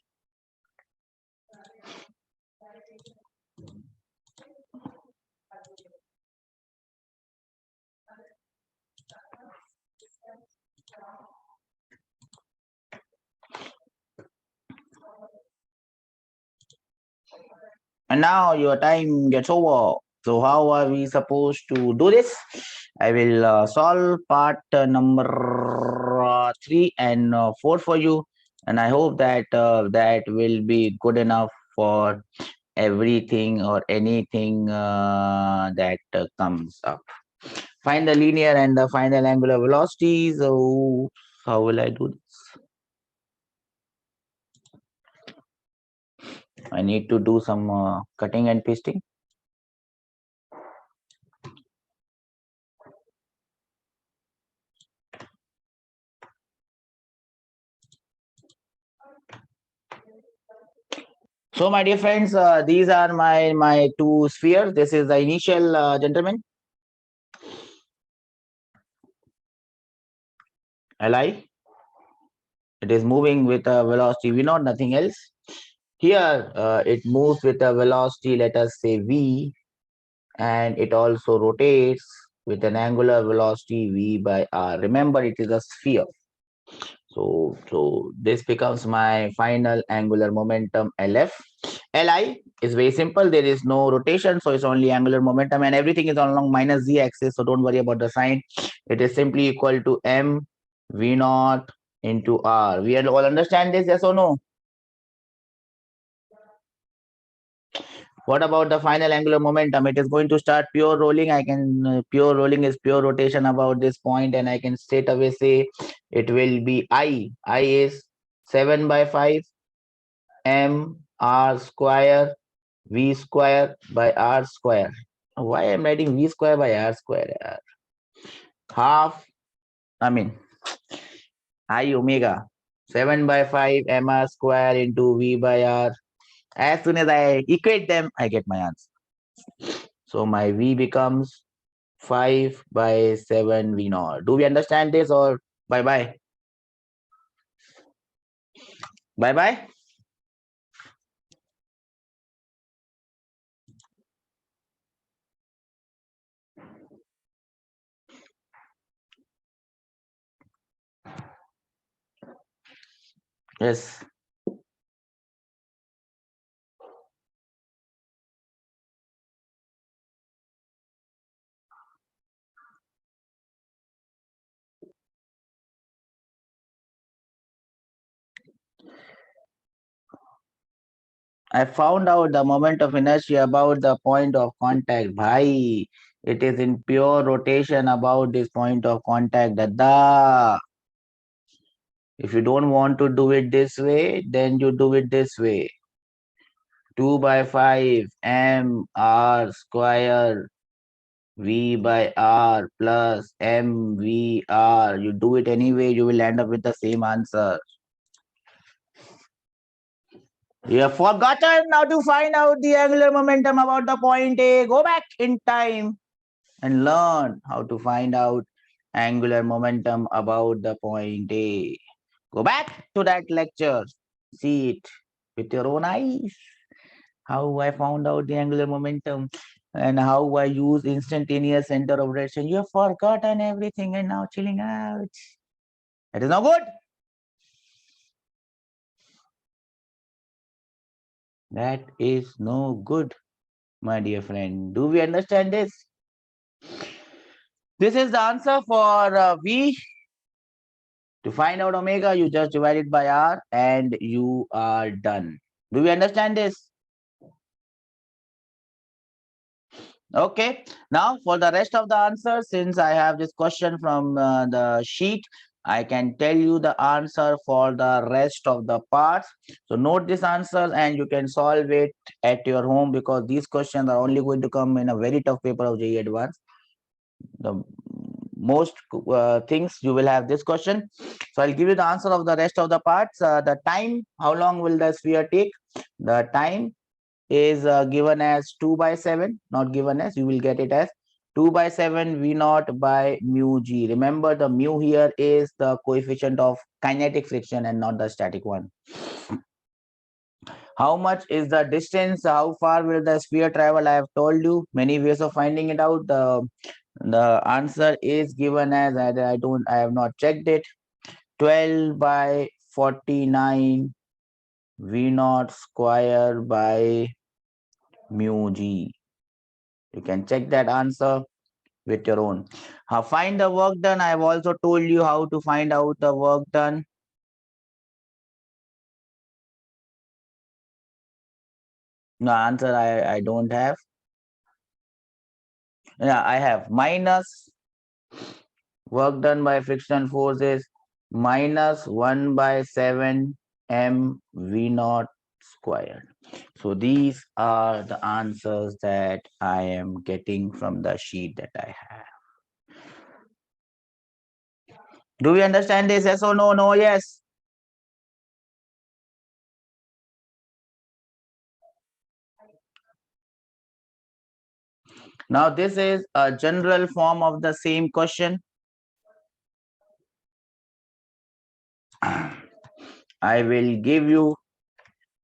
And now your time gets over. So how are we supposed to do this? I will solve part number 3 and 4 for you, and I hope that that will be good enough for everything or anything that comes up. Find the linear and the final angular velocities. So how will I do this? I need to do some cutting and pasting. So my dear friends, these are my two spheres. This is the initial gentleman, Li. It is moving with a velocity v naught, nothing else. Here it moves with a velocity, let us say v, and it also rotates with an angular velocity v by r. Remember, it is a sphere. So this becomes my final angular momentum LF. Li is very simple. There is no rotation, so it's only angular momentum, and everything is along minus z axis. So don't worry about the sign. It is simply equal to m v naught into r. We all understand this, yes or no? What about the final angular momentum? It is going to start pure rolling. I can pure rolling is pure rotation about this point, and I can straight away say it will be I. I is 7/5 m r square v square by r square. Why I'm writing v square by r square? Half, I mean, I omega 7/5 mr square into v by r. As soon as I equate them, I get my answer. So my V becomes 5 by 7 V naught. Do we understand this or bye bye? Bye bye. Yes. I found out the moment of inertia about the point of contact. Bhai, it is in pure rotation about this point of contact. Dada. If you don't want to do it this way, then you do it this way. 2 by 5 m r square v by r plus m v r. You do it anyway, you will end up with the same answer. You have forgotten how to find out the angular momentum about the point A. Go back in time and learn how to find out angular momentum about the point A. Go back to that lecture. See it with your own eyes. How I found out the angular momentum and how I use instantaneous center of rotation. You have forgotten everything and now chilling out. That is not good. That is no good, my dear friend. Do we understand this? This is the answer for V. To find out omega, you just divide it by R and you are done. Do we understand this? Okay. Now for the rest of the answers, since I have this question from the sheet, I can tell you the answer for the rest of the parts. So note this answer and you can solve it at your home because these questions are only going to come in a very tough paper of JEE Advanced. The most things you will have this question. So I'll give you the answer of the rest of the parts. The time, how long will the sphere take? The time is given as 2 by 7, not given as, you will get it as 2 by 7 V naught by mu g. Remember the mu here is the coefficient of kinetic friction and not the static one. How much is the distance? How far will the sphere travel? I have told you many ways of finding it out. The answer is given as I have not checked it. 12 by 49 V naught square by mu g. You can check that answer with your own. Find the work done. I have also told you how to find out the work done. No answer I don't have. Yeah, I have minus work done by friction force is minus 1 by 7 m v naught squared. So these are the answers that I am getting from the sheet that I have. Do we understand this? Yes or no? No, yes. Now this is a general form of the same question. I will give you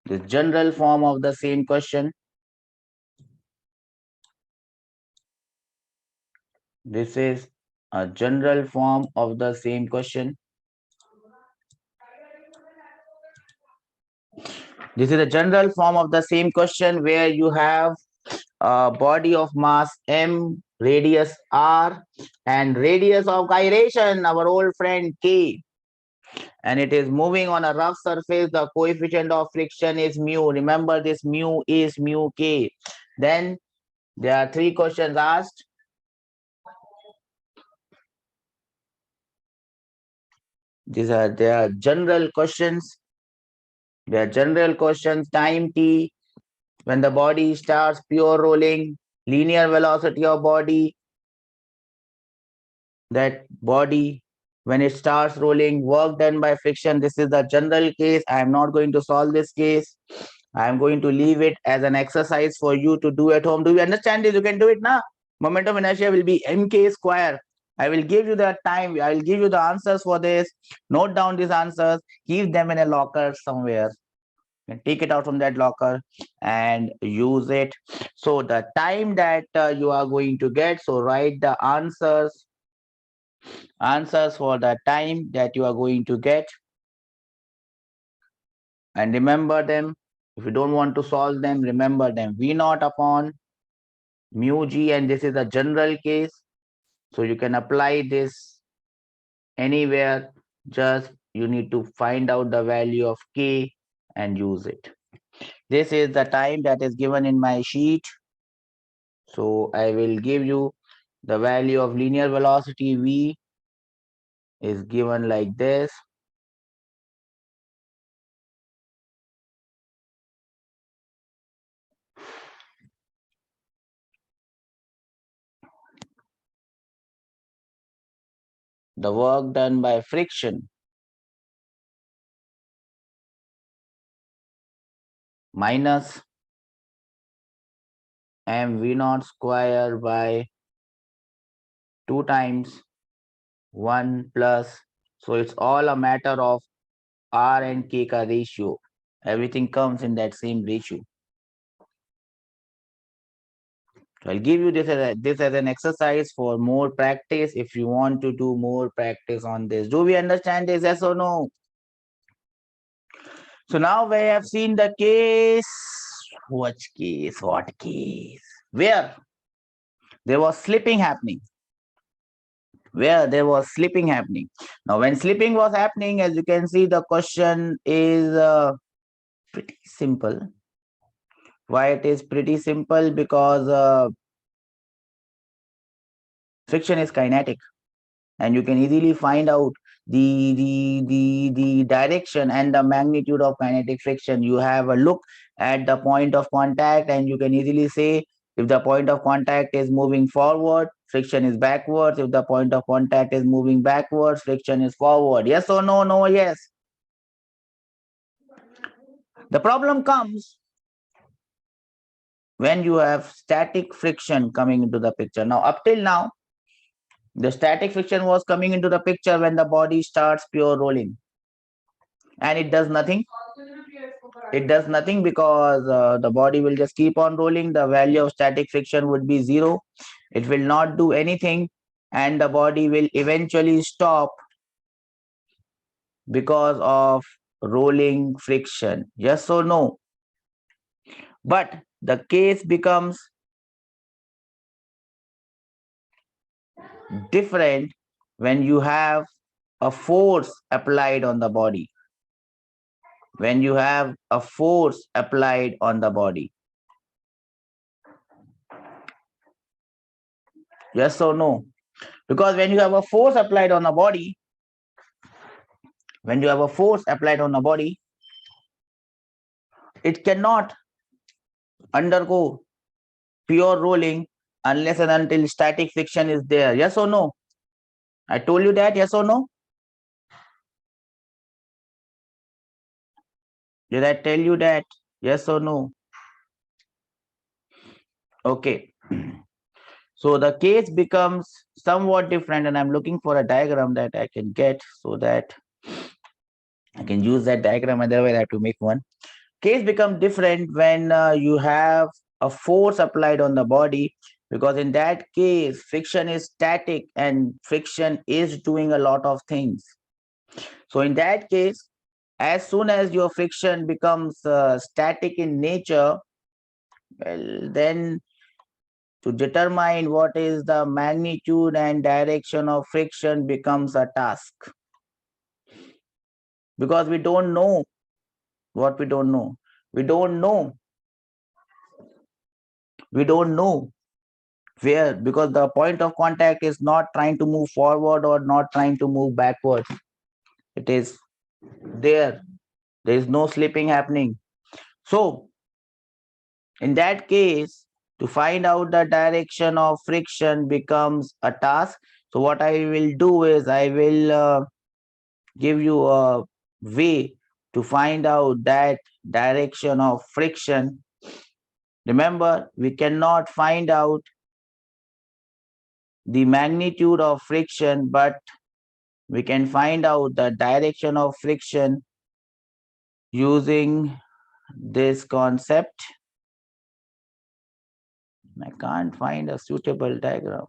the general form of the same question. This is a general form of the same question. This is a general form of the same question where you have a body of mass m, radius r, and radius of gyration, our old friend k. And it is moving on a rough surface. The coefficient of friction is mu. Remember, this mu is mu k. Then there are three questions asked. They are general questions. They are general questions. Time t, when the body starts pure rolling, linear velocity of body, that body when it starts rolling, work done by friction. This is the general case. I am not going to solve this case. I am going to leave it as an exercise for you to do at home. Do you understand this? You can do it now. Moment of inertia will be mk square. I will give you the time. I will give you the answers for this. Note down these answers. Keep them in a locker somewhere. And take it out from that locker and use it. So the time that you are going to get. So write the answers for the time that you are going to get. And remember them. If you don't want to solve them, remember them. V naught upon mu g, and this is a general case. So you can apply this anywhere. Just you need to find out the value of k and use it. This is the time that is given in my sheet. So I will give you the value of linear velocity v is given like this. The work done by friction minus mv naught square by 2 times 1 plus. So it's all a matter of R and K ka ratio. Everything comes in that same ratio. So I'll give you this as an exercise for more practice if you want to do more practice on this. Do we understand this? Yes or no? So now we have seen the case. Which case? What case? Where there was slipping happening. Where there was slipping happening. Now, when slipping was happening, as you can see, the question is pretty simple. Why it is pretty simple? Because friction is kinetic, and you can easily find out the direction and the magnitude of kinetic friction. You have a look at the point of contact, and you can easily say if the point of contact is moving forward, friction is backwards. If the point of contact is moving backwards, friction is forward. Yes or no? No, yes. The problem comes when you have static friction coming into the picture. Now, up till now, the static friction was coming into the picture when the body starts pure rolling. And it does nothing. It does nothing because the body will just keep on rolling. The value of static friction would be 0. It will not do anything, and the body will eventually stop because of rolling friction. Yes or no? But the case becomes different when you have a force applied on the body. When you have a force applied on the body. Yes or no? Because when you have a force applied on the body, it cannot undergo pure rolling unless and until static friction is there. Yes or no? I told you that. Yes or no? Did I tell you that? Yes or no? Okay. So the case becomes somewhat different, and I'm looking for a diagram that I can get so that I can use that diagram, otherwise I have to make one. Case becomes different when you have a force applied on the body, because in that case friction is static and friction is doing a lot of things. So in that case, as soon as your friction becomes static in nature, well, then to determine what is the magnitude and direction of friction becomes a task, because we don't know what we don't know. We don't know where, because the point of contact is not trying to move forward or not trying to move backward. It is there. There is no slipping happening. So in that case, to find out the direction of friction becomes a task. So what I will do is I will give you a way to find out that direction of friction. Remember, we cannot find out the magnitude of friction, but we can find out the direction of friction using this concept. I can't find a suitable diagram.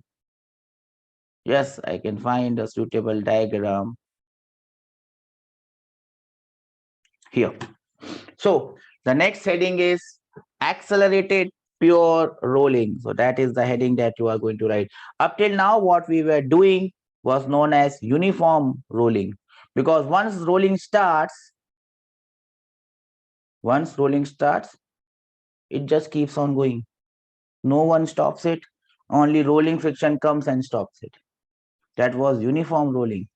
Yes, I can find a suitable diagram here. So the next heading is accelerated pure rolling. So that is the heading that you are going to write. Up till now, what we were doing was known as uniform rolling, because once rolling starts, it just keeps on going. No one stops it. Only rolling friction comes and stops it. That was uniform rolling.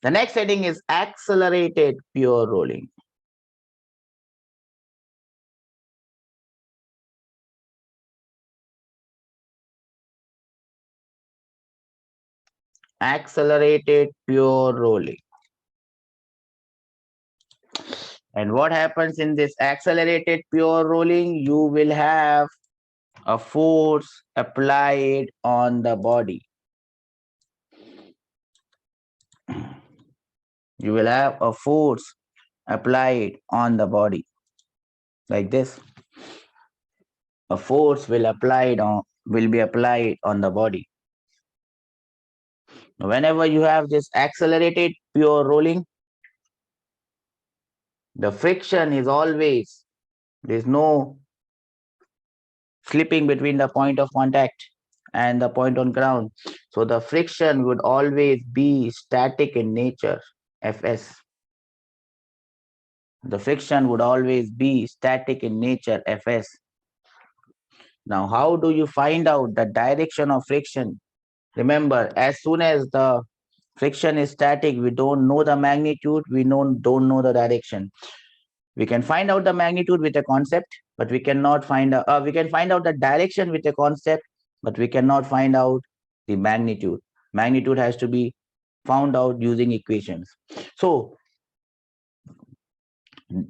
The next heading is accelerated pure rolling. Accelerated pure rolling. And what happens in this accelerated pure rolling? You will have a force applied on the body. You will have a force applied on the body like this. A force will be applied on the body. Whenever you have this accelerated pure rolling, the friction is always, there's no slipping between the point of contact and the point on ground. So the friction would always be static in nature, Fs. The friction would always be static in nature, Fs. Now, how do you find out the direction of friction? Remember, as soon as the friction is static, we don't know the magnitude, we don't know the direction. We can find out the magnitude with a concept, but we cannot find we can find out the direction with a concept, but we cannot find out the magnitude. Magnitude has to be found out using equations. So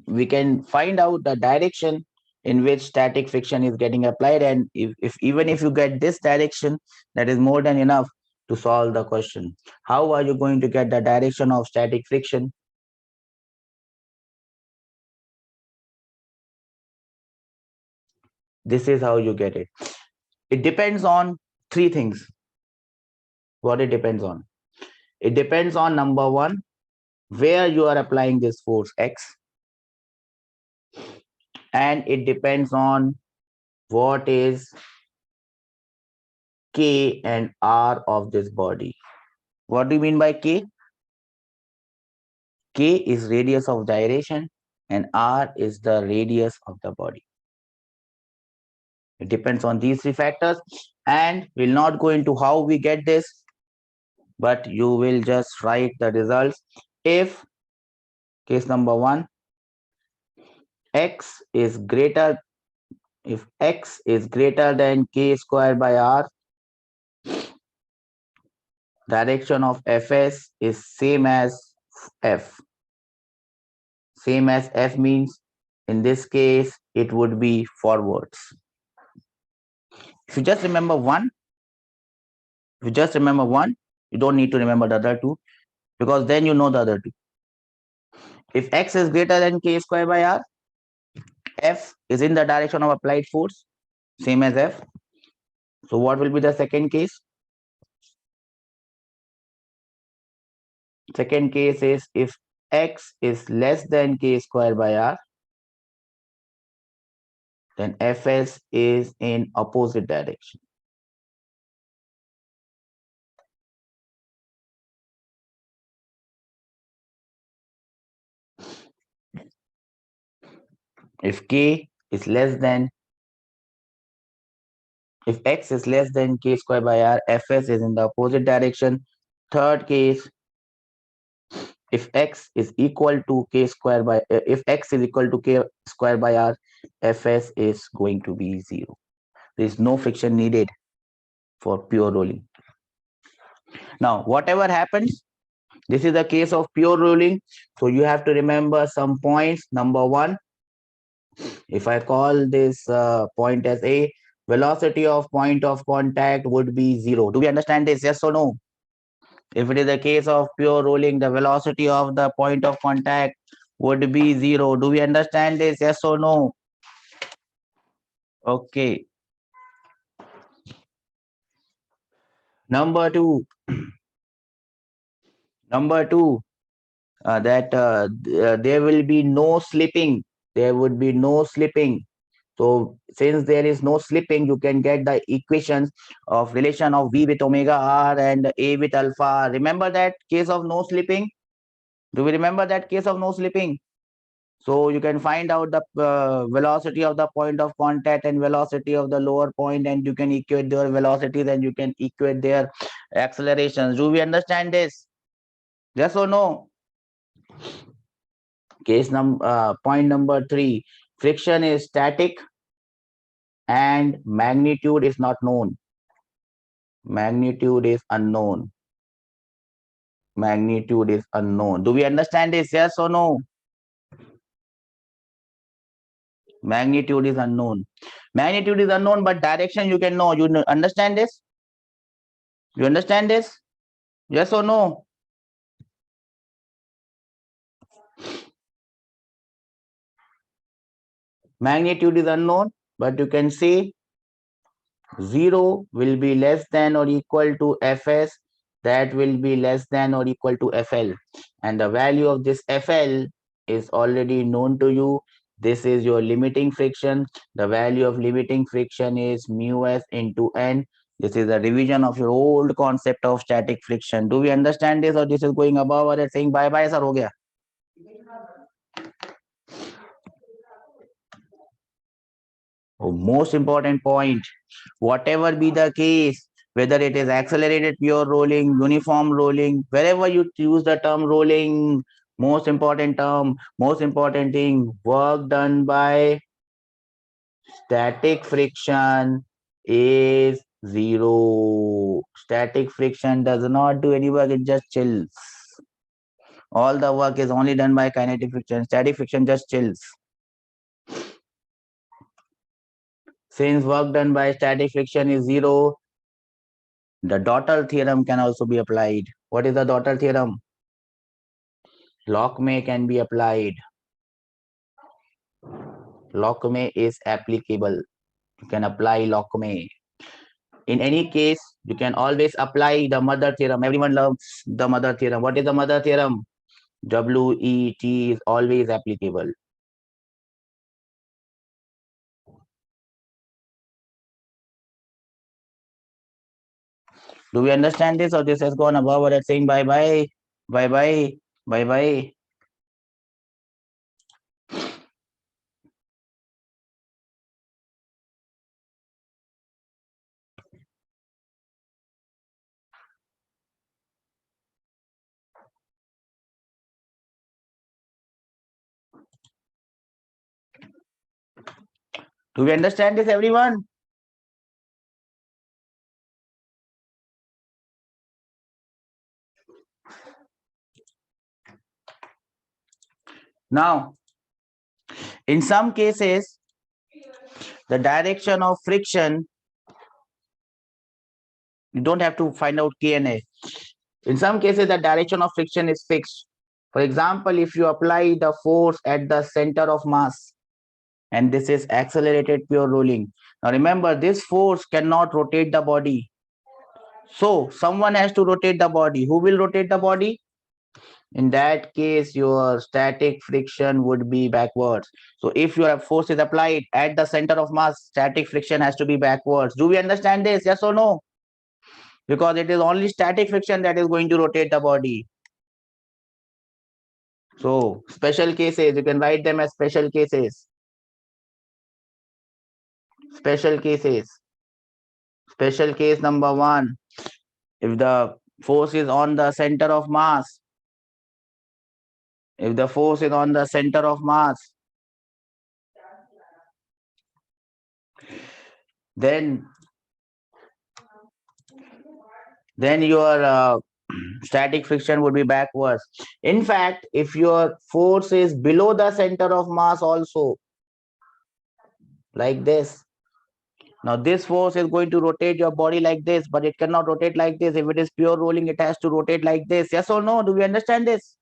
we can find out the direction in which static friction is getting applied, and if even if you get this direction, that is more than enough to solve the question. How are you going to get the direction of static friction? This is how you get it. It depends on three things. What it depends on? It depends on, number one, where you are applying this force X, and it depends on what is K and R of this body. What do you mean by K? K is radius of gyration and R is the radius of the body. It depends on these three factors, and we'll not go into how we get this, but you will just write the results. If case number one, X is greater than K square by R, direction of Fs is same as F. Same as F means, in this case, it would be forwards. If you just remember one, you don't need to remember the other two, because then you know the other two. If X is greater than K square by R, F is in the direction of applied force, same as F. So what will be the second case? Second case is if X is less than K square by R, then Fs is in opposite direction. If K is less than, if X is less than K square by R, Fs is in the opposite direction. Third case, if X is equal to K square by, if X is equal to K square by R, Fs is going to be 0. There is no friction needed for pure rolling. Now, whatever happens, this is the case of pure rolling. So you have to remember some points. Number one, If I call this point as A, velocity of point of contact would be 0. Do we understand this? Yes or no? If it is a case of pure rolling, the velocity of the point of contact would be 0. Do we understand this? Yes or no? Okay. Number two. Number two. That there will be no slipping. There would be no slipping. So since there is no slipping, you can get the equations of relation of V with omega r and A with alpha. Remember that case of no slipping? Do we remember that case of no slipping? So you can find out the velocity of the point of contact and velocity of the lower point, and you can equate their velocities and you can equate their accelerations. Do we understand this? Yes or no? Point number 3, friction is static and magnitude is not known. Magnitude is unknown. Magnitude is unknown. Do we understand this? Yes or no? Magnitude is unknown. Magnitude is unknown, but direction you can know. You understand this? You understand this? Yes or no? Magnitude is unknown, but you can see 0 will be less than or equal to Fs, that will be less than or equal to Fl. And the value of this Fl is already known to you. This is your limiting friction. The value of limiting friction is mu s into n. This is a revision of your old concept of static friction. Do we understand this, or this is going above or saying bye bye sir ho gaya? Oh, most important point, whatever be the case, whether it is accelerated pure rolling, uniform rolling, wherever you use the term rolling, most important term, most important thing, work done by static friction is 0. Static friction does not do any work, it just chills. All the work is only done by kinetic friction. Static friction just chills. Since work done by static friction is 0, the Dotter theorem can also be applied. What is the Dotter theorem? Lockme can be applied. Lockme is applicable. You can apply Lockme. In any case, you can always apply the mother theorem. Everyone loves the mother theorem. What is the mother theorem? WET is always applicable. Do we understand this, or this has gone above or it's saying bye bye, bye bye, bye bye? Do we understand this, everyone? Now, in some cases, the direction of friction, you don't have to find out K and A. In some cases, the direction of friction is fixed. For example, if you apply the force at the center of mass, and this is accelerated pure rolling. Now remember, this force cannot rotate the body. So someone has to rotate the body. Who will rotate the body? In that case, your static friction would be backwards. So if your force is applied at the center of mass, static friction has to be backwards. Do we understand this? Yes or no? Because it is only static friction that is going to rotate the body. So special cases, you can write them as special cases. Special cases. Special case number 1, if the force is on the center of mass, if the force is on the center of mass, then your static friction would be backwards. In fact, if your force is below the center of mass also, like this. Now this force is going to rotate your body like this, but it cannot rotate like this. If it is pure rolling, it has to rotate like this. Yes or no? Do we understand this?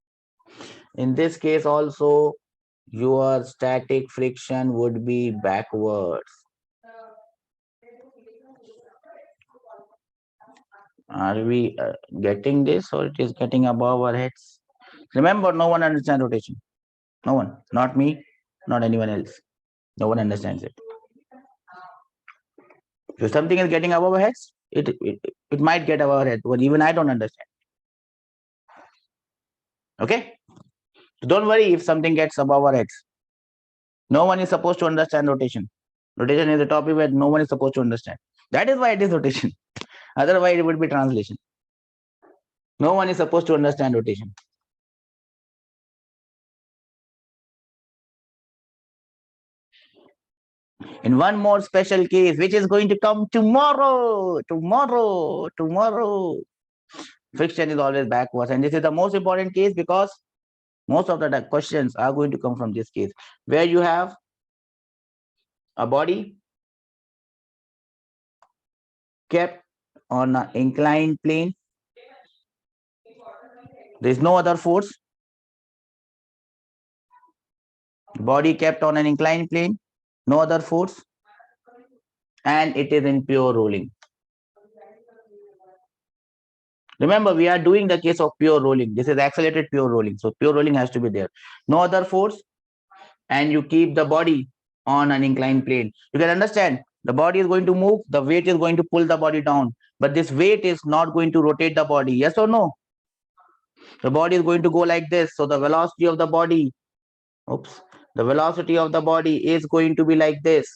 In this case also, your static friction would be backwards. Are we getting this, or it is getting above our heads? Remember, no one understands rotation. No one. Not me, not anyone else. No one understands it. If something is getting above our heads, it might get above our head, but even I don't understand. Okay? So don't worry if something gets above our heads. No one is supposed to understand rotation. Rotation is a topic where no one is supposed to understand. That is why it is rotation. Otherwise, it would be translation. No one is supposed to understand rotation. In one more special case, which is going to come tomorrow. Friction is always backwards. And this is the most important case because most of the questions are going to come from this case, where you have a body kept on an inclined plane. There is no other force. Body kept on an inclined plane, no other force, and it is in pure rolling. Remember, we are doing the case of pure rolling. This is accelerated pure rolling. So pure rolling has to be there. No other force, and you keep the body on an inclined plane. You can understand the body is going to move, the weight is going to pull the body down, but this weight is not going to rotate the body. Yes or no? The body is going to go like this. So the velocity of the body, the velocity of the body is going to be like this.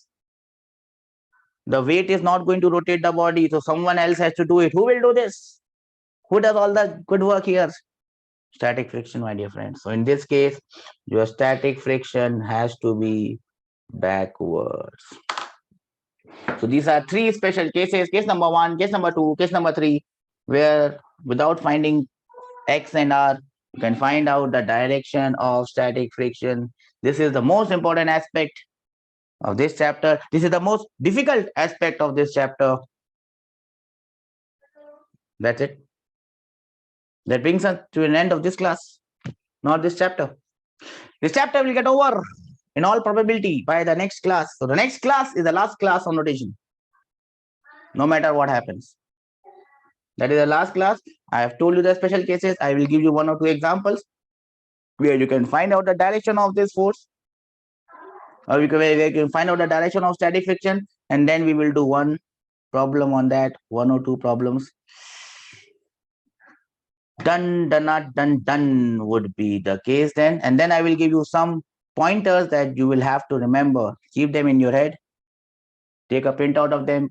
The weight is not going to rotate the body, so someone else has to do it. Who will do this? Who does all the good work here? Static friction, my dear friends. So in this case, your static friction has to be backwards. So these are three special cases. Case number 1, case number 2, case number 3, where without finding X and R, you can find out the direction of static friction. This is the most important aspect of this chapter. This is the most difficult aspect of this chapter. That's it. That brings us to an end of this class, not this chapter. This chapter will get over in all probability by the next class. So the next class is the last class on rotation, no matter what happens. That is the last class. I have told you the special cases. I will give you 1 or 2 examples where you can find out the direction of this force, or where you can find out the direction of static friction, and then we will do one problem on that, 1 or 2 problems. Done would be the case then. And then I will give you some pointers that you will have to remember. Keep them in your head. Take a printout of them.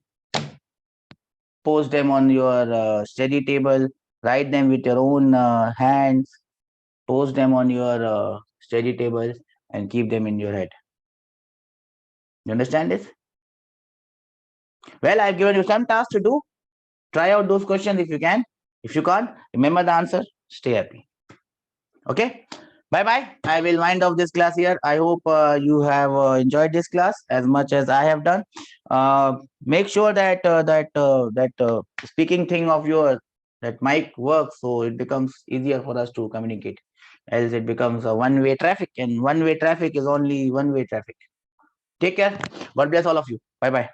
Post them on your study table. Write them with your own hands. Post them on your study table and keep them in your head. You understand this? Well, I've given you some tasks to do. Try out those questions if you can. If you can't, remember the answer. Stay happy. Okay? Bye-bye. I will wind off this class here. I hope you have enjoyed this class as much as I have done. Make sure that that speaking thing of yours, that mic works, so it becomes easier for us to communicate. Else it becomes a one-way traffic, and one-way traffic is only one-way traffic. Take care. God bless all of you. Bye-bye.